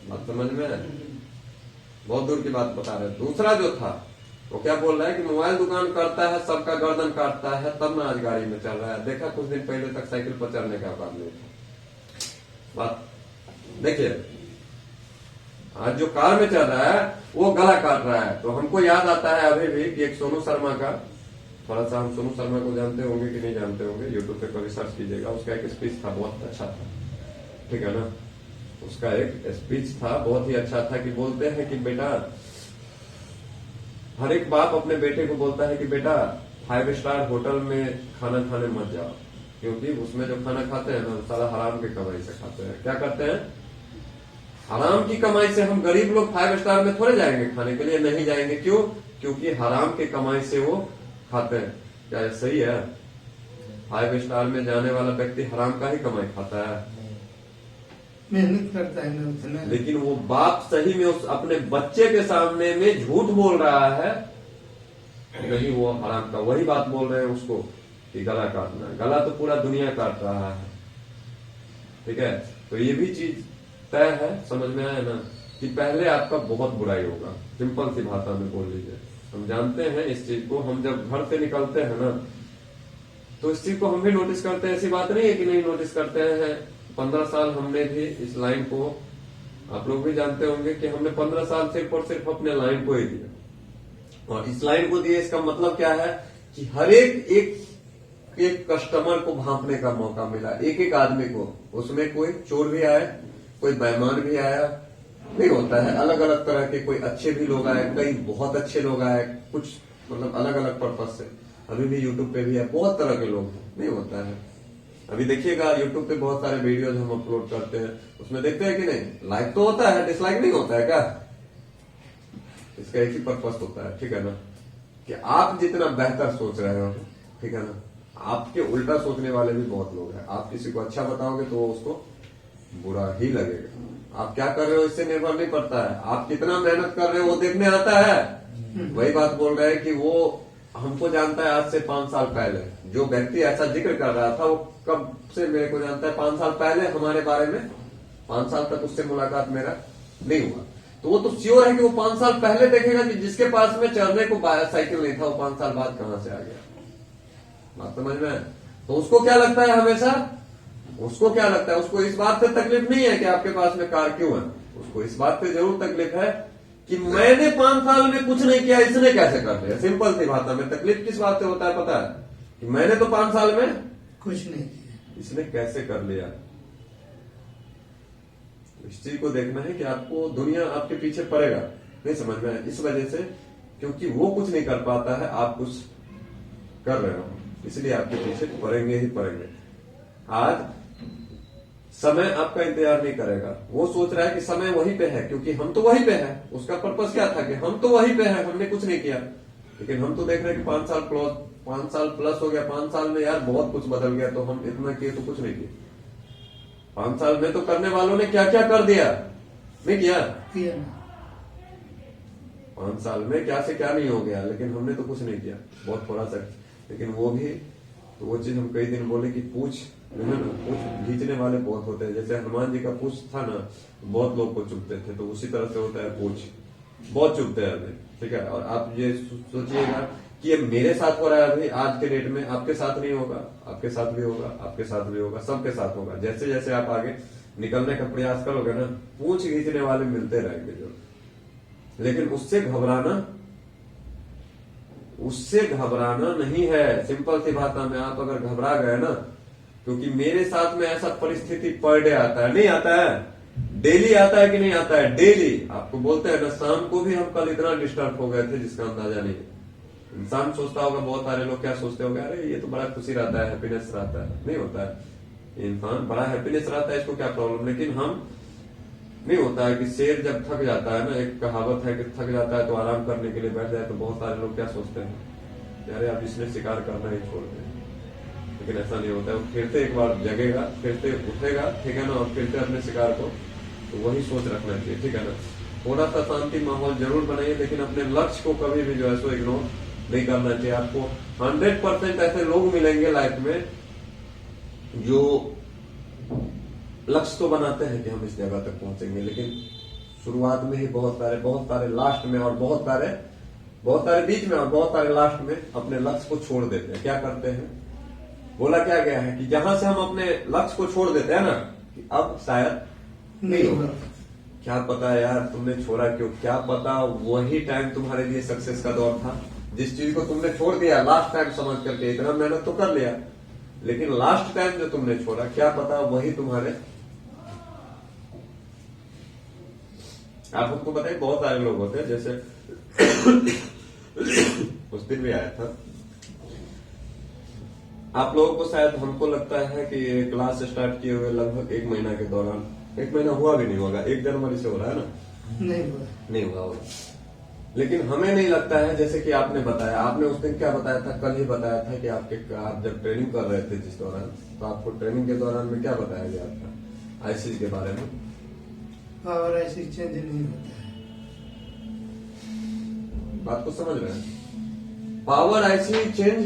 Speaker 2: बात समझ में? बहुत दूर की बात बता रहे। दूसरा जो था वो क्या बोल रहा है कि मोबाइल दुकान करता है, सबका गर्दन काटता है, तब ना आज गाड़ी में चल रहा है। देखा कुछ दिन पहले तक साइकिल पर चढ़ने का बात नहीं था। बात देखिए, आज जो कार में चल रहा है वो गला काट रहा है। तो हमको याद आता है अभी भी कि एक सोनू शर्मा का, थोड़ा सा हम सोनू शर्मा को जानते होंगे कि नहीं जानते होंगे, यूट्यूब पे कभी सर्च कीजिएगा। उसका एक स्पीच था, बहुत अच्छा था, ठीक है ना? उसका एक स्पीच था, बहुत ही अच्छा था, कि बोलते हैं कि बेटा, हर एक बाप अपने बेटे को बोलता है कि बेटा 5 स्टार होटल में खाना खाने मत जाओ, क्योंकि उसमें जो खाना खाते हैं ना सारा हराम के कमाई से खाते हैं। क्या करते हैं? हराम की कमाई से हम गरीब लोग 5 स्टार में थोड़े जाएंगे खाने के लिए, नहीं जाएंगे। क्यों? क्योंकि हराम की कमाई से वो खाते हैं। क्या ये सही है? 5 स्टार में जाने वाला व्यक्ति हराम का ही कमाई खाता है,
Speaker 3: मेहनत करता है ना उतना।
Speaker 2: लेकिन वो बाप सही में उस अपने बच्चे के सामने में झूठ बोल रहा है, नहीं वो हराम का वही बात बोल रहे हैं उसको कि गला काटना। गला तो पूरा दुनिया काट रहा है, ठीक है। तो ये भी चीज तय है, समझ में आया ना, कि पहले आपका बहुत बुराई होगा। सिंपल सी भाषा में बोल लीजिए, हम जानते हैं इस चीज को। हम जब घर से निकलते हैं ना, तो इस चीज को हम भी नोटिस करते हैं। ऐसी बात नहीं है कि नहीं नोटिस करते हैं। 15 साल हमने भी इस लाइन को, आप लोग भी जानते होंगे कि हमने 15 साल सिर्फ और सिर्फ अपने लाइन को ही दिया। और इस लाइन को दिए, इसका मतलब क्या है कि हर एक कस्टमर को भांपने का मौका मिला, एक एक आदमी को। उसमें कोई चोर भी आए, कोई बेईमान भी आया, नहीं होता है। अलग अलग तरह के, कोई अच्छे भी लोग आए, कई बहुत अच्छे लोग आए, कुछ मतलब अलग अलग पर्पज से। अभी भी यूट्यूब पे भी है, बहुत तरह के लोग हैं, नहीं होता है। अभी देखिएगा यूट्यूब पे बहुत सारे वीडियोज हम अपलोड करते हैं, उसमें देखते हैं कि नहीं, लाइक तो होता है, डिसलाइक नहीं होता है क्या? इसका एक ही पर्पज होता है, ठीक है ना, कि आप जितना बेहतर सोच रहे हो, ठीक है ना, आपके उल्टा सोचने वाले भी बहुत लोग हैं। आप किसी को अच्छा बताओगे तो उसको बुरा ही लगेगा। आप क्या कर रहे हो इससे निर्भर नहीं पड़ता है, आप कितना मेहनत कर रहे हो वो देखने आता है। वही बात बोल रहे हैं कि वो हमको जानता है आज से 5 साल पहले। जो व्यक्ति ऐसा जिक्र कर रहा था वो कब से मेरे को जानता है? 5 साल पहले हमारे बारे में, 5 साल तक उससे मुलाकात मेरा नहीं हुआ। तो वो तो श्योर है कि वो 5 साल पहले देखेगा कि जिसके पास में चढ़ने को साइकिल नहीं था, वो 5 साल बाद कहां से आ गया। बात समझ में है? तो उसको क्या लगता है हमेशा, उसको क्या लगता है, उसको इस बात से तकलीफ नहीं है कि आपके पास में कार क्यों है। उसको इस बात से जरूर तकलीफ है कि मैंने 5 साल में कुछ नहीं किया, इसने कैसे कर लिया। सिंपल सी बात है। तकलीफ किस बात से होता है पता है? कि मैंने तो 5 साल में
Speaker 3: कुछ नहीं किया,
Speaker 2: इसने कैसे कर लिया। इस चीज को देखना है कि आपको दुनिया आपके पीछे पड़ेगा, नहीं समझ में आया? इस वजह से, क्योंकि वो कुछ नहीं कर पाता है, आप कुछ कर रहे हो, इसलिए आपके पीछे पड़ेंगे ही पड़ेंगे। आज समय आपका इंतजार नहीं करेगा। वो सोच रहा है कि समय वहीं पे है, क्योंकि हम तो वहीं पे हैं। उसका पर्पस क्या था कि हम तो वहीं पे हैं, हमने कुछ नहीं किया। लेकिन हम तो देख रहे हैं कि 5 साल प्लस हो गया। 5 साल में यार बहुत कुछ बदल गया, तो हम इतना किए तो कुछ नहीं किए। 5 साल में तो करने वालों ने क्या क्या कर दिया, नहीं किया?
Speaker 3: किया ना।
Speaker 2: 5 साल में क्या से क्या नहीं हो गया, लेकिन हमने तो कुछ नहीं किया, बहुत थोड़ा सा। लेकिन वो भी तो वो चीज हम कई दिन बोले कि पूछ जो है ना, पूछ खींचने वाले बहुत होते हैं। जैसे हनुमान जी का पूछ था ना, बहुत लोग को चुभते थे, तो उसी तरह से होता है पूछ, बहुत चुभते हैं अभी, ठीक है। और आप ये सोचिएगा कि ये मेरे साथ हो रहा है अभी आज के डेट में, आपके साथ नहीं होगा, आपके साथ भी होगा, आपके साथ भी होगा, सबके साथ होगा। जैसे जैसे आप आगे निकलने का प्रयास करोगे ना, पूछ खींचने वाले मिलते रहेंगे जो। लेकिन उससे घबराना नहीं है। सिंपल सी बात में, आप अगर घबरा गए ना, क्योंकि मेरे साथ में ऐसा परिस्थिति पर डे आता है, नहीं आता है, डेली आता है कि नहीं आता है, डेली। आपको बोलते हैं ना, शाम को भी हम कल इतना डिस्टर्ब हो गए थे जिसका अंदाजा नहीं। इंसान सोचता होगा, बहुत सारे लोग क्या सोचते होंगे, अरे ये तो बड़ा खुशी रहता है, हैप्पीनेस रहता है। नहीं होता है। इंसान बड़ा हैप्पीनेस रहता है, इसको क्या प्रॉब्लम। लेकिन हम नहीं होता है कि शेर जब थक जाता है ना, एक कहावत है कि थक जाता है तो आराम करने के लिए बैठ जाए। तो बहुत सारे लोग क्या सोचते हैं, अरे अब इसने शिकार करना ही छोड़ दे। लेकिन ऐसा नहीं होता है। वो फिर से एक बार जगेगा, फिर से उठेगा, ठीक है ना, और फिर से अपने शिकार को, तो वही सोच रखना चाहिए, ठीक है ना। थोड़ा सा शांति माहौल जरूर बनाइए, लेकिन अपने लक्ष्य को कभी भी जो है सो इग्नोर नहीं करना चाहिए। आपको 100% ऐसे लोग मिलेंगे लाइफ में जो लक्ष्य तो बनाते हैं कि हम इस जगह तक पहुंचेंगे, लेकिन शुरुआत में ही बहुत सारे लास्ट में, और बहुत सारे बीच में, और बहुत सारे लास्ट में अपने लक्ष्य को छोड़ देते हैं। क्या करते हैं, बोला क्या गया है कि जहां से हम अपने लक्ष्य को छोड़ देते हैं ना, कि अब शायद नहीं होगा। क्या पता यार तुमने छोड़ा क्यों, क्या पता वही टाइम तुम्हारे लिए सक्सेस का दौर था। जिस चीज को तुमने छोड़ दिया लास्ट टाइम समझ करके, इतना मेहनत तो कर लिया, लेकिन लास्ट टाइम जो तुमने छोड़ा, क्या पता वही तुम्हारे। आप हमको बताइए, बहुत सारे लोग होते हैं, जैसे उस दिन भी आया था। आप लोगों को शायद, हमको लगता है कि क्लास स्टार्ट किए हुए लगभग 1 महीना के दौरान 1 महीना हुआ भी नहीं होगा, 1 जनवरी से हो रहा है ना,
Speaker 3: नहीं हुआ।
Speaker 2: नहीं हुआ होगा। लेकिन हमें नहीं लगता है, जैसे कि आपने बताया, आपने उस दिन क्या बताया था, कल ही बताया था कि आप जब ट्रेनिंग कर रहे थे जिस दौरान, तो आपको ट्रेनिंग के दौरान में क्या बताया गया था आईसी के बारे में?
Speaker 3: पावर ऐसी चेंज नहीं होता है।
Speaker 2: बात को समझ रहे हैं? पावर आईसी चेंज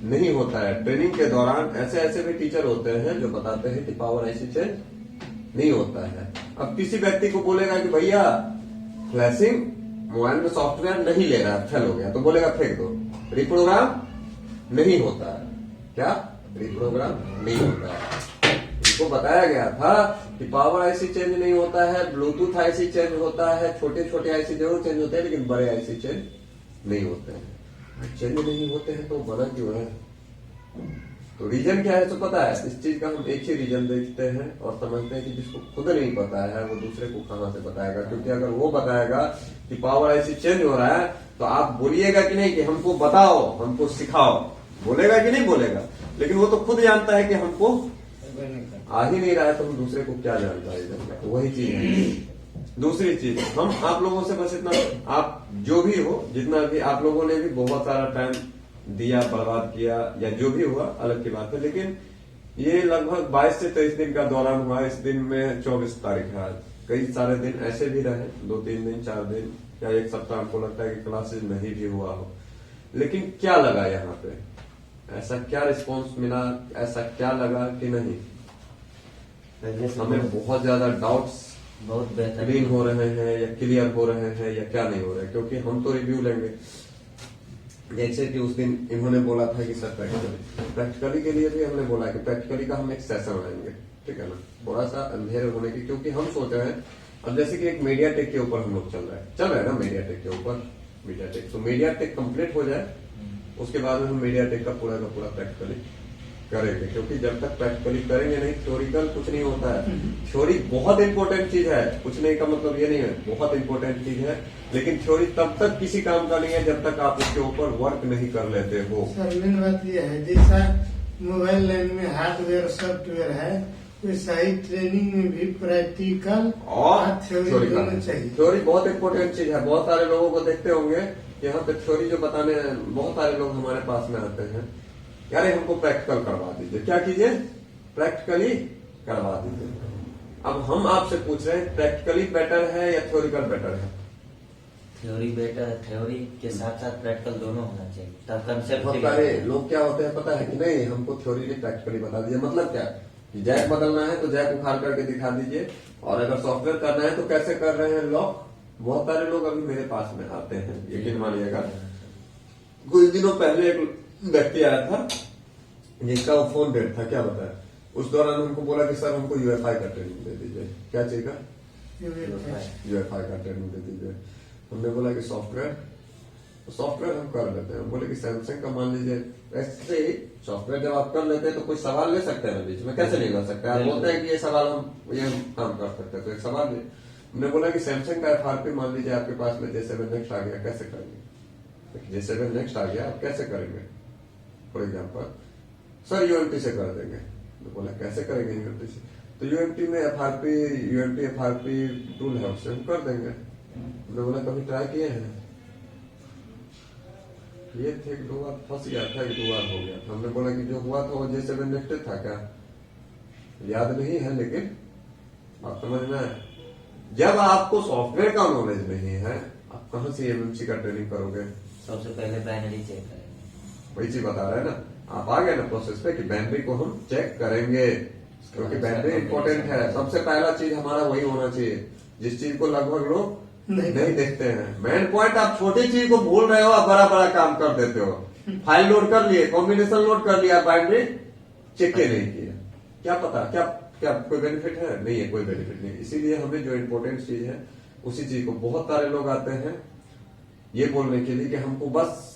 Speaker 2: नहीं होता है ट्रेनिंग के दौरान। ऐसे ऐसे भी टीचर होते हैं जो बताते हैं कि पावर आईसी चेंज नहीं होता है। अब किसी व्यक्ति को बोलेगा कि भैया फ्लैशिंग मोबाइल में सॉफ्टवेयर नहीं ले रहा है, फेल हो गया, तो बोलेगा फेंक दो। रिप्रोग्राम नहीं होता है। क्या रिप्रोग्राम नहीं होता है? इनको बताया गया था कि पावर आईसी चेंज नहीं होता है, ब्लूटूथ आईसी चेंज होता है, छोटे छोटे आईसी जरूर चेंज होते हैं, लेकिन बड़े आईसी चेंज नहीं होते हैं। चेंज नहीं होते हैं तो बना क्यों है? तो रीजन क्या है तो पता है? इस चीज का हम एक ही रीजन देखते हैं और समझते हैं कि जिसको खुद नहीं पता है वो दूसरे को कहां से बताएगा। क्योंकि अगर वो बताएगा कि पावर आईसी चेंज हो रहा है तो आप बोलिएगा कि नहीं कि हमको बताओ, हमको सिखाओ, बोलेगा कि नहीं बोलेगा? लेकिन वो तो खुद जानता है कि हमको आ ही नहीं रहा है, तो हम दूसरे को क्या जानकारी देंगे? तो वही चीज है। दूसरी चीज, हम आप लोगों से बस इतना, आप जो भी हो, जितना भी आप लोगों ने भी बहुत सारा टाइम दिया, बर्बाद किया, या जो भी हुआ अलग की बात है, लेकिन ये लगभग 22 से 23 दिन का दौरान हुआ। इस दिन में 24 तारीख है आज। कई सारे दिन ऐसे भी रहे, 2-3 दिन, 4 दिन या 1 सप्ताह, हमको लगता है कि क्लासेज नहीं भी हुआ हो। लेकिन क्या लगा यहाँ पे? ऐसा क्या रिस्पॉन्स मिला? ऐसा क्या लगा कि नहीं?
Speaker 4: पहले से
Speaker 2: हमें बहुत ज्यादा डाउट्स
Speaker 4: बहुत बेहतर
Speaker 2: क्लीन हो रहे हैं या क्लियर हो रहे हैं या क्या नहीं हो रहे हैं? क्योंकि हम तो रिव्यू लेंगे। जैसे कि उस दिन इन्होंने बोला था कि सर प्रैक्टिकली के लिए भी हमने बोला कि प्रैक्टिकली का हम एक सेशन लेंगे, ठीक है ना, थोड़ा सा अंधेरे होने की, क्योंकि हम सोच रहे हैं अब जैसे कि एक मीडिया टेक के ऊपर हम लोग चल रहे हैं ना, मीडिया टेक के ऊपर, मीडिया टेक, तो मीडिया टेक कंप्लीट हो जाए उसके बाद में हम मीडिया टेक का पूरा प्रैक्टिकली करेंगे। क्योंकि जब तक प्रैक्टिकली करेंगे नहीं, थ्योरिकल कुछ नहीं होता है। थ्योरी बहुत इंपॉर्टेंट चीज है, कुछ नहीं का मतलब ये नहीं है, बहुत इंपॉर्टेंट चीज है, लेकिन थ्योरी तब तक किसी काम का नहीं है जब तक आप उसके ऊपर वर्क नहीं कर लेते हो।
Speaker 3: सर मेन बात यह है, जैसा मोबाइल लाइन में हार्डवेयर सॉफ्टवेयर है, वैसा ही ट्रेनिंग में भी प्रैक्टिकल
Speaker 2: और
Speaker 3: थ्योरी दोनों चाहिए।
Speaker 2: थ्योरी बहुत इंपॉर्टेंट चीज है। बहुत सारे लोगों को देखते होंगे यहाँ पे थ्योरी जो बताने, बहुत सारे लोग हमारे पास में आते हैं, यार हमको प्रैक्टिकल करवा दीजिए। क्या कीजिए? प्रैक्टिकली करवा दीजिए। अब हम आपसे पूछ रहे हैं प्रैक्टिकली बेटर है या थ्योरिकल बेटर है?
Speaker 4: थ्योरी बेटर है, थ्योरी के साथ साथ प्रैक्टिकल दोनों होना चाहिए, तब कंसेप्ट
Speaker 2: बहुत सारे लोग क्या होते हैं पता है कि नहीं, हमको थ्योरी नहीं प्रैक्टिकली बता दीजिए। मतलब क्या कि जैक बदलना है तो जैक उखाड़ करके दिखा दीजिए, और अगर सॉफ्टवेयर करना है तो कैसे कर रहे हैं लॉक। बहुत सारे लोग अभी मेरे पास में आते हैं, यकीन मानिएगा। कुछ दिनों पहले एक व्यक्ति आया था जिसका वो फोन डेड था, क्या बताया, उस दौरान हमको बोला कि सर हमको यूएफआई का ट्रेनिंग दे दीजिए। क्या चाहिए? यूएफआई का ट्रेनिंग दे दीजिए। हमने बोला कि सॉफ्टवेयर हम कर लेते हैं। बोले कि सैमसंग का मान लीजिए, ऐसे ही सॉफ्टवेयर जब आप कर लेते हैं तो कोई सवाल ले सकते हैं बीच में, कैसे नहीं कर सकते? आप बोलते हैं कि ये सवाल हम काम कर सकते हैं, तो एक सवाल ले। हमने बोला कि सैमसंग का एफआरपी मान लीजिए आपके पास में J7 नेक्स्ट आ गया, कैसे करेंगे? J7 नेक्स्ट आ गया, आप कैसे करेंगे? फॉर एग्जाम्पल सर यूएमटी से कर देंगे। तो बोला कैसे करेंगे यूएमटी से? तो यूएमटी में यूएमटी एफआरपी टूल है, उससे हम कर देंगे। हमने बोला कभी ट्राई किए हैं? ये थे 2 बार फंस गया था, 2 बार हो गया था। हमने बोला कि जो हुआ था वो J7 नेक्स्ट था क्या? याद नहीं है, लेकिन आप समझना है, जब आपको सॉफ्टवेयर का नॉलेज नहीं है आप कहां से एमएमसी का ट्रेनिंग करोगे?
Speaker 4: सबसे पहले बाइनरी चेक करेंगे।
Speaker 2: वही चीज बता रहे हैं ना, आप आ गए ना प्रोसेस पे कि बाइनरी को हम चेक करेंगे, क्योंकि बाइनरी इंपॉर्टेंट है। सबसे पहला चीज हमारा वही होना चाहिए, जिस चीज को लगभग लोग नहीं देखते हैं। मेन पॉइंट, आप छोटी चीज को भूल रहे हो, आप बड़ा बड़ा काम कर देते हो। फाइल लोड कर लिए, कॉम्बिनेशन लोड कर लिया, बाइनरी चेक ही नहीं किया। क्या पता क्या कोई बेनिफिट है? नहीं है, कोई बेनिफिट नहीं। इसीलिए हमें जो इंपॉर्टेंट चीज है उसी चीज को, बहुत सारे लोग आते हैं ये बोलने के लिए कि हमको बस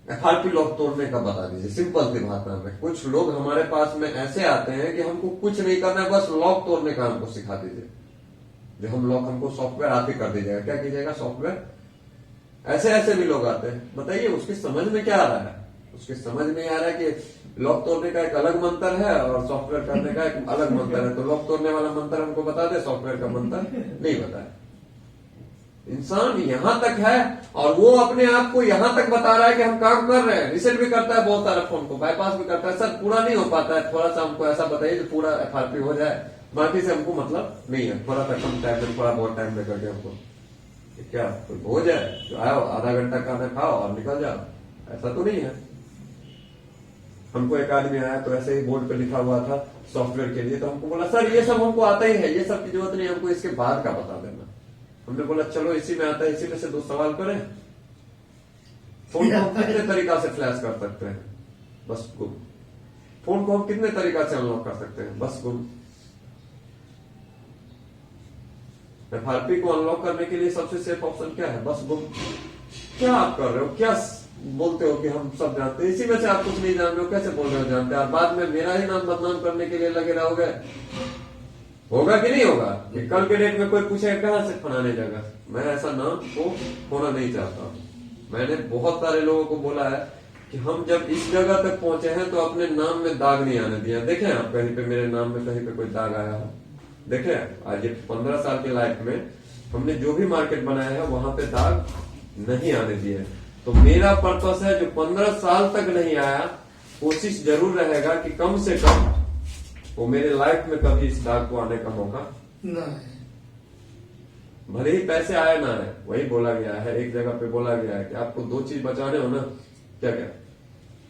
Speaker 2: एफआरपी लॉक तोड़ने का बता दीजिए, सिंपल सी भाषा में। कुछ लोग हमारे पास में ऐसे आते हैं कि हमको कुछ नहीं करना है, बस लॉक तोड़ने का हमको सिखा दीजिए। जो हम लॉक, हमको सॉफ्टवेयर आप ही कर दीजिएगा। क्या कीजिएगा? सॉफ्टवेयर। ऐसे ऐसे भी लोग आते हैं। बताइए उसकी समझ में क्या आ रहा है? उसकी समझ नहीं आ रहा है कि लॉक तोड़ने का एक अलग मंत्र है और सॉफ्टवेयर करने का एक अलग मंत्र है। तो लॉक तोड़ने वाला मंत्र हमको बता दे, सॉफ्टवेयर का मंत्र नहीं बताए। इंसान यहां तक है और वो अपने आप को यहां तक बता रहा है कि हम काम कर रहे हैं। रिसेट भी करता है बहुत सारा फोन को, बाईपास भी करता है। सर पूरा नहीं हो पाता है, थोड़ा सा हमको ऐसा बताइए जो पूरा FRP हो जाए, बाकी से हमको मतलब नहीं है। थोड़ा सा कम टाइम में, थोड़ा बहुत टाइम में करके हमको क्या तो हो जाए, तो आओ आधा घंटा खाना खाओ और निकल जाओ, ऐसा तो नहीं है। हमको एक आदमी आया तो ऐसे ही बोर्ड पे लिखा हुआ था सॉफ्टवेयर के लिए, तो हमको बोला सर ये सब हमको आता ही है, ये सब की जरूरत नहीं, हमको इसके बाद का बता देना। हमने बोला चलो इसी में आता है, इसी में से 2 सवाल करें। फोन को हम कितने तरीका से फ्लैश कर सकते हैं, बस गुम। फोन को हम कितने तरीका से अनलॉक कर सकते हैं, बस गुम। FRP को अनलॉक करने के लिए सबसे सेफ ऑप्शन क्या है, बस गुम। क्या आप कर रहे हो, क्या बोलते हो कि हम सब जानते हैं, इसी में से आप कुछ नहीं जान रहे हो, कैसे बोल रहे हो जानते हैं, और बाद में मेरा ही नाम बदनाम करने के लिए लगे रहोगे। होगा कि नहीं होगा कि कल के डेट में कोई पूछेगा कहां से फलाने जगह। मैं ऐसा नाम को होना नहीं चाहता हूं। मैंने बहुत सारे लोगों को बोला है कि हम जब इस जगह तक पहुंचे हैं तो अपने नाम में दाग नहीं आने दिया। देखें आप कहीं पे मेरे नाम में कहीं पे कोई दाग आया हो, देखें आज ये 15 साल की लाइफ में हमने जो भी मार्केट बनाया है वहां पे दाग नहीं आने दिए। तो मेरा पर्पस है जो 15 साल तक नहीं आया, कोशिश जरूर रहेगा कि कम से कम वो मेरे लाइफ में कभी इस दाग को आने का मौका
Speaker 3: ना है।
Speaker 2: भले ही पैसे आए ना आए, वही बोला गया है, एक जगह पे बोला गया है कि आपको 2 चीज बचाने हो ना, क्या क्या,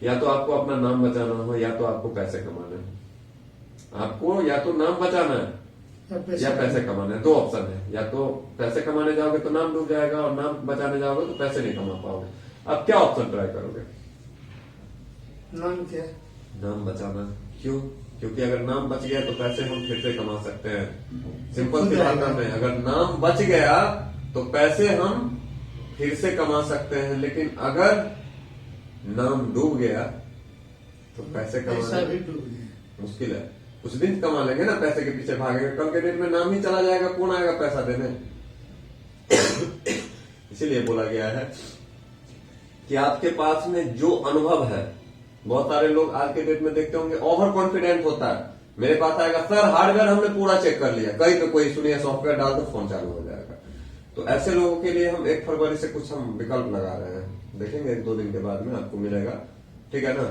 Speaker 2: या तो आपको अपना नाम बचाना हो या तो आपको पैसे कमाने हो। आपको या तो नाम बचाना है या पैसे कमाने हैं, 2 ऑप्शन है। या तो पैसे कमाने जाओगे तो नाम डूब जाएगा और नाम बचाने जाओगे तो पैसे नहीं कमा पाओगे। अब क्या ऑप्शन ट्राई करोगे?
Speaker 3: नाम क्या?
Speaker 2: नाम बचाना। क्यों? क्योंकि अगर नाम बच गया तो पैसे हम फिर से कमा सकते हैं। सिंपल सी बात है, अगर नाम बच गया तो पैसे हम फिर से कमा सकते हैं, लेकिन अगर नाम डूब गया तो पैसे
Speaker 3: पैसा भी
Speaker 2: कमाना
Speaker 3: डूब गया।
Speaker 2: मुश्किल है। कुछ दिन कमा लेंगे ना, पैसे के पीछे भागेंगे, कल के डेट में नाम ही चला जाएगा, कौन आएगा पैसा देने। इसीलिए बोला गया है कि आपके पास में जो अनुभव है, बहुत सारे लोग आज के डेट में देखते होंगे ओवर कॉन्फिडेंट होता है। मेरे पास आएगा सर हार्डवेयर हमने पूरा चेक कर लिया, कहीं पे कोई सुनिए सॉफ्टवेयर डाल दो फोन चालू हो जाएगा। तो ऐसे लोगों के लिए हम 1 फरवरी से कुछ हम विकल्प लगा रहे हैं, देखेंगे 1-2 दिन के बाद में आपको मिलेगा, ठीक है ना।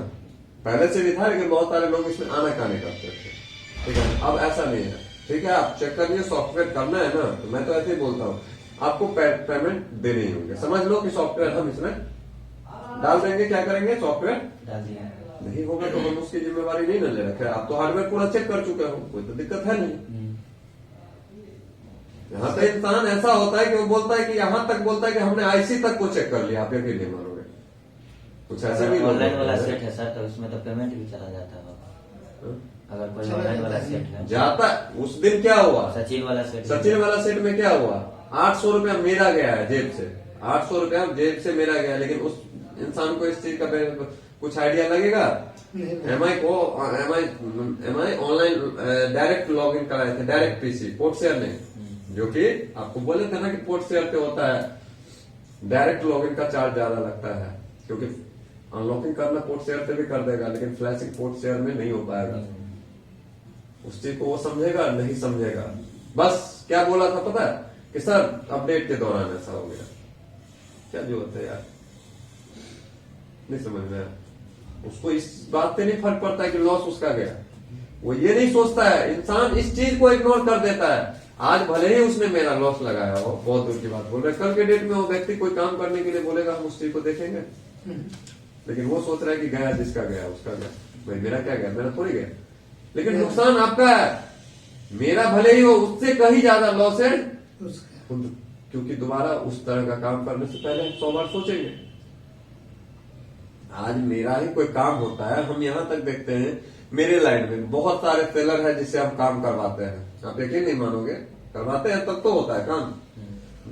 Speaker 2: पहले से भी था लेकिन बहुत सारे लोग इसमें आनाकानी करते थे, ठीक है। अब ऐसा नहीं है, ठीक है। आप चेक करिए, सॉफ्टवेयर करना है ना, तो मैं तो ऐसे ही बोलता हूँ आपको पेमेंट देने ही होंगे। समझ लो कि सॉफ्टवेयर हम इसमें डाल देंगे, क्या करेंगे, सॉफ्टवेयर
Speaker 4: डाल दिया।
Speaker 2: नहीं होगा तो हम उसकी जिम्मेवारी नहीं ना ले रखे। आप तो हार्डवेयर पूरा चेक कर चुके हो, कोई तो दिक्कत है नहीं। यहाँ पे इंसान ऐसा होता है कि वो बोलता है कि यहाँ तक बोलता है कि हमने IC तक को चेक कर लिया, आप यकीन नहीं मानोगे। कुछ ऐसे भी
Speaker 4: ऑनलाइन वाला सेट है सर, तो उसमें तो पेमेंट भी चला जाता है। अगर कोई ऑनलाइन वाला सेट है
Speaker 2: जाता। उस दिन क्या हुआ,
Speaker 4: सचिन वाला सेट,
Speaker 2: सचिन वाला सेट में क्या हुआ, 800 रुपया मेरा गया है जेब से, 800 रुपया जेब से मेरा गया, लेकिन उस इंसान को इस चीज का कुछ आइडिया लगेगा। MI को MI online direct log in कराए थे, डायरेक्ट PC, पोर्ट शेयर नहीं, जो कि आपको बोले थे ना कि पोर्ट शेयर पे होता है, डायरेक्ट लॉग इन का चार्ज ज्यादा लगता है, क्योंकि अनलॉकिंग करना पोर्ट शेयर पे भी कर देगा, लेकिन फ्लैशिंग पोर्ट शेयर में नहीं हो पाएगा। उस चीज को वो समझेगा नहीं समझेगा। बस क्या बोला था पता है कि सर अपडेट के दौरान ऐसा हो गया। क्या जरूरत है यार, नहीं समझ में आया। उसको इस बात पे नहीं फर्क पड़ता है कि लॉस उसका गया, वो ये नहीं सोचता है। इंसान इस चीज को इग्नोर कर देता है। आज भले ही उसने मेरा लॉस लगाया हो, बहुत दूर की बात बोल रहे, कल के डेट में वो व्यक्ति कोई काम करने के लिए बोलेगा, हम उस चीज को देखेंगे, लेकिन वो सोच रहा है कि गया जिसका गया उसका गया, भाई मेरा क्या गया, मेरा थोड़ी गया। लेकिन नुकसान आपका है, मेरा भले ही हो उससे कहीं ज्यादा लॉस है
Speaker 3: उसका।
Speaker 2: क्योंकि दोबारा उस तरह का काम करने से पहले 100 बार सोचेंगे। आज मेरा ही कोई काम होता है, हम यहाँ तक देखते हैं मेरे लाइन में बहुत सारे सेलर है जिससे हम काम करवाते हैं, आप यकीन नहीं मानोगे, करवाते हैं तब तो होता है काम,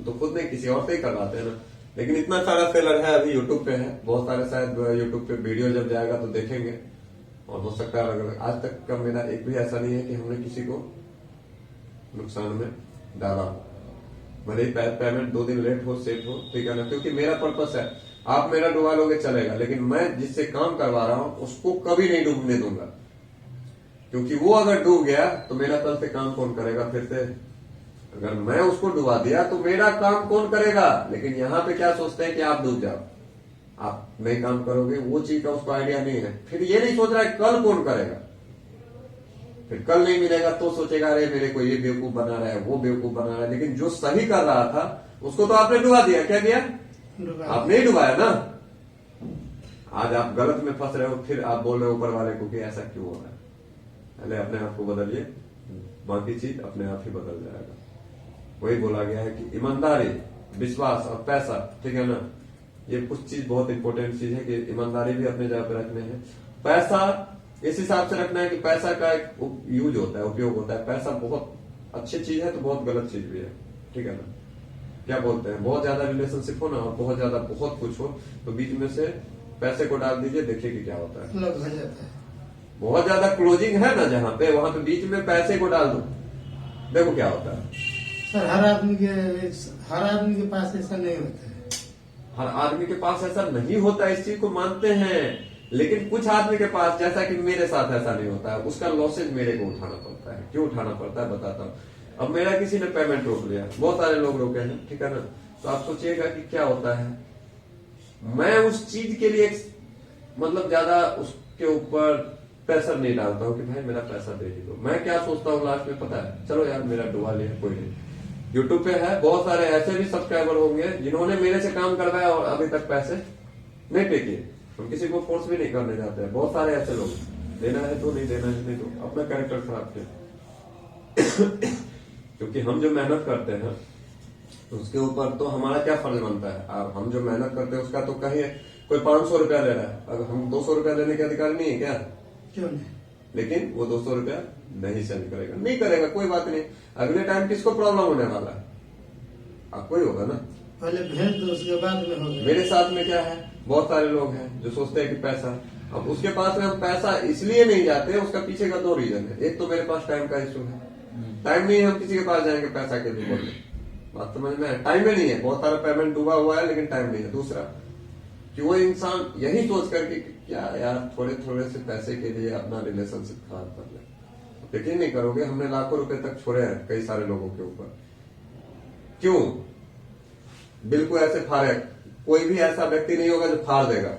Speaker 2: तो खुद नहीं किसी और से ही करवाते हैं ना। लेकिन इतना सारा सेलर है, अभी यूट्यूब पे है, बहुत सारे शायद यूट्यूब पे वीडियो जब जाएगा तो देखेंगे, और हो सकता है अलग अलग। आज तक का मेरा एक भी ऐसा नहीं है कि हमने किसी को नुकसान में डाला, भले ही पेमेंट 2 दिन लेट हो, सेट हो, ठीक है ना, क्योंकि मेरा पर्पस है आप मेरा डुबा लोगे चलेगा, लेकिन मैं जिससे काम करवा रहा हूं उसको कभी नहीं डूबने दूंगा, क्योंकि वो अगर डूब गया तो मेरा कल से काम कौन करेगा फिर से? अगर मैं उसको डुबा दिया तो मेरा काम कौन करेगा? लेकिन यहाँ पे क्या सोचते हैं कि आप डूब जाओ, आप नहीं काम करोगे, वो चीज का उसको आइडिया नहीं है। फिर ये नहीं सोच रहा है कल कौन करेगा, फिर कल नहीं मिलेगा तो सोचेगा अरे मेरे को ये बेवकूफ बना रहा है, वो बेवकूफ बना रहा है। लेकिन जो सही कर रहा था उसको तो आपने डुबा दिया। क्या किया? आपने ही डुबाया ना। आज आप गलत में फंस रहे हो, फिर आप बोल रहे हो ऊपर वाले को कि ऐसा क्यों हो रहा है। पहले अपने आप को बदलिए, बाकी चीज अपने आप ही बदल जाएगा। वही बोला गया है कि ईमानदारी, विश्वास और पैसा, ठीक है ना, ये कुछ चीज बहुत इंपॉर्टेंट चीज है कि ईमानदारी भी अपने जगह पे रखने हैं। पैसा इस हिसाब से रखना है कि पैसा का एक यूज होता है, उपयोग होता है। पैसा बहुत अच्छी चीज है तो बहुत गलत चीज भी है, ठीक है ना। क्या बोलते हैं, बहुत ज्यादा रिलेशनशिप हो ना और बहुत ज्यादा बहुत कुछ हो तो बीच में से पैसे को डाल दीजिए, देखिए कि क्या होता है।
Speaker 3: लग हो जाता है।
Speaker 2: बहुत ज्यादा क्लोजिंग है ना जहाँ पे, वहां पे बीच में पैसे को डाल दो, देखो क्या होता है।
Speaker 3: सर हर आदमी के पास ऐसा नहीं होता है।
Speaker 2: हर आदमी के पास ऐसा नहीं होता, इस चीज को मानते हैं, लेकिन कुछ आदमी के पास, जैसा कि मेरे साथ ऐसा नहीं होता है, उसका लॉसेज मेरे को उठाना पड़ता है। क्यों उठाना पड़ता है बताता हूँ। अब मेरा किसी ने पेमेंट रोक लिया, बहुत सारे लोग रोके हैं, ठीक है ना, तो आप सोचिएगा कि क्या होता है। मैं उस चीज के लिए मतलब ज्यादा उसके ऊपर प्रेशर नहीं डालता हूँ कि भाई मेरा पैसा दे दो। मैं क्या सोचता हूँ लास्ट में पता है, चलो यार मेरा डुबा लिया कोई नहीं। यूट्यूब पे है बहुत सारे ऐसे भी सब्सक्राइबर होंगे जिन्होंने मेरे से काम करवाया और अभी तक पैसे नहीं पे किए। हम किसी को फोर्स भी नहीं करने जाते हैं, बहुत सारे ऐसे लोग, देना है तो नहीं, देना है नहीं तो, अपना कैरेक्टर खराब किया। क्योंकि हम जो मेहनत करते हैं उसके ऊपर तो हमारा क्या फर्ज बनता है। अब हम जो मेहनत करते हैं उसका तो कहीं कोई 500 रुपया ले रहा है, अगर हम 200 रुपया लेने के अधिकार नहीं है क्या?
Speaker 3: क्यों नहीं?
Speaker 2: लेकिन वो 200 रुपया नहीं सेंड करेगा, नहीं करेगा, कोई बात नहीं। अगले टाइम किसको प्रॉब्लम होने वाला है? आपको ही होगा ना।
Speaker 3: पहले भेज दो उसके बाद में होगा।
Speaker 2: मेरे साथ में क्या है, बहुत सारे लोग हैं जो सोचते हैं कि पैसा, अब उसके पास में हम पैसा इसलिए नहीं जाते, उसका पीछे का 2 रीजन है। एक तो मेरे पास टाइम का इशू है, टाइम नहीं है, हम किसी के पास जाएंगे पैसा के लिए बोलने, बात समझ में, टाइम में नहीं है, बहुत सारा पेमेंट डूबा हुआ है लेकिन टाइम नहीं है। दूसरा कि वो इंसान यही सोच करके क्या यार थोड़े थोड़े से पैसे के लिए अपना रिलेशनशिप खराब कर ले। यकीन नहीं करोगे, हमने लाखों रुपए तक छोड़े हैं कई सारे लोगों के ऊपर। क्यों? बिल्कुल ऐसे फाड़े, कोई भी ऐसा व्यक्ति नहीं होगा जो फाड़ देगा,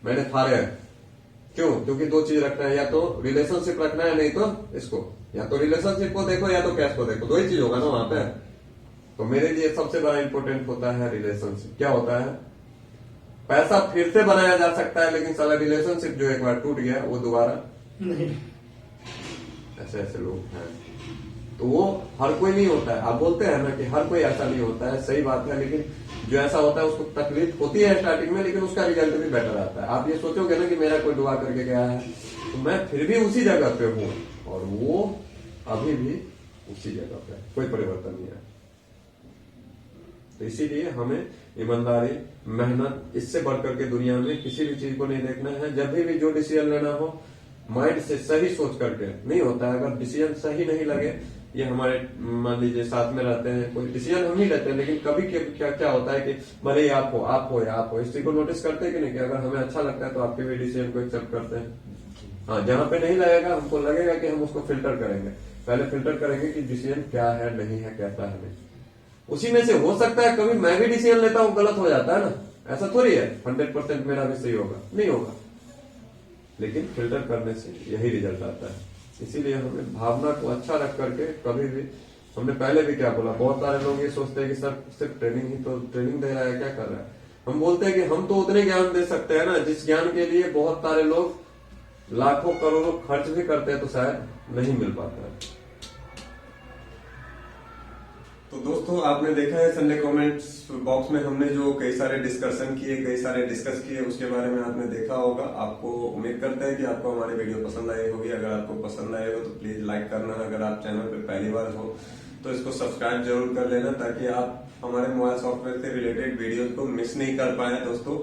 Speaker 2: मैंने फाड़े हैं। क्यों? क्योंकि 2 चीज रखना है, या तो रिलेशनशिप रखना है, नहीं तो इसको, या तो रिलेशनशिप को देखो या तो कैश को देखो, 2 ही चीज होगा ना वहां पे। तो मेरे लिए सबसे बड़ा इंपॉर्टेंट होता है रिलेशनशिप। क्या होता है, पैसा फिर से बनाया जा सकता है लेकिन साला रिलेशनशिप जो एक बार टूट गया वो दोबारा
Speaker 3: नहीं।
Speaker 2: ऐसे ऐसे लोग हैं, तो वो हर कोई नहीं होता है। आप बोलते हैं ना कि हर कोई ऐसा नहीं होता है, सही बात है, लेकिन जो ऐसा होता है उसको तकलीफ होती है स्टार्टिंग में, लेकिन उसका रिजल्ट भी बेटर आता है। आप ये सोचोगे ना कि मेरा कोई डुबा करके गया है तो मैं फिर भी उसी जगह पे हूँ और वो अभी भी उसी जगह पे, कोई परिवर्तन नहीं है। तो इसीलिए हमें ईमानदारी, मेहनत, इससे बढ़कर के दुनिया में किसी भी चीज को नहीं देखना है। जब भी जो डिसीजन लेना हो माइंड से सही सोच करके नहीं होता है। अगर डिसीजन सही नहीं लगे, ये हमारे मान लीजिए साथ में रहते हैं, कोई डिसीजन हम ही लेते हैं, लेकिन कभी क्या क्या होता है कि भले ही आप हो या आप हो, इस चीज को नोटिस करते हैं कि नहीं कि अगर हमें अच्छा लगता है तो आपके भी डिसीजन को एक्सेप्ट करते हैं। हाँ, जहां पे नहीं लगेगा हमको लगेगा कि हम उसको फिल्टर करेंगे, पहले फिल्टर करेंगे कि डिसीजन क्या है, नहीं है, कैसा है। नहीं, उसी में से हो सकता है कभी मैं भी डिसीजन लेता हूं गलत हो जाता है ना, ऐसा थोड़ी है 100% मेरा भी सही होगा, नहीं होगा, लेकिन फिल्टर करने से यही रिजल्ट आता है। इसीलिए हमें भावना को अच्छा रख करके कभी भी, हमने पहले भी क्या बोला, बहुत सारे लोग ये सोचते हैं कि सर सिर्फ ट्रेनिंग ही तो ट्रेनिंग दे रहा है, क्या कर रहा है। हम बोलते हैं कि हम तो उतने ज्ञान दे सकते हैं ना जिस ज्ञान के लिए बहुत सारे लोग लाखों करोड़ों खर्च भी करते हैं तो शायद नहीं मिल पाता है।
Speaker 1: तो दोस्तों आपने देखा है संडे कमेंट्स बॉक्स में हमने जो कई सारे डिस्कशन किए, कई सारे डिस्कस किए, उसके बारे में आपने देखा होगा। आपको उम्मीद करते हैं कि आपको हमारी वीडियो पसंद आई होगी। अगर आपको पसंद आए हो तो प्लीज लाइक करना। अगर आप चैनल पर पहली बार हो तो इसको सब्सक्राइब जरूर कर लेना ताकि आप हमारे मोबाइल सॉफ्टवेयर से रिलेटेड वीडियोज को मिस नहीं कर पाए दोस्तों।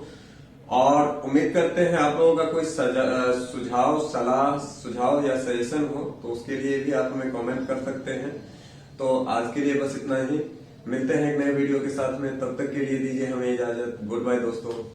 Speaker 1: और उम्मीद करते हैं आप लोगों का कोई सुझाव या सजेशन हो तो उसके लिए भी आप हमें कमेंट कर सकते हैं। तो आज के लिए बस इतना ही, मिलते हैं एक नए वीडियो के साथ में, तब तक के लिए दीजिए हमें इजाजत। गुड बाय दोस्तों।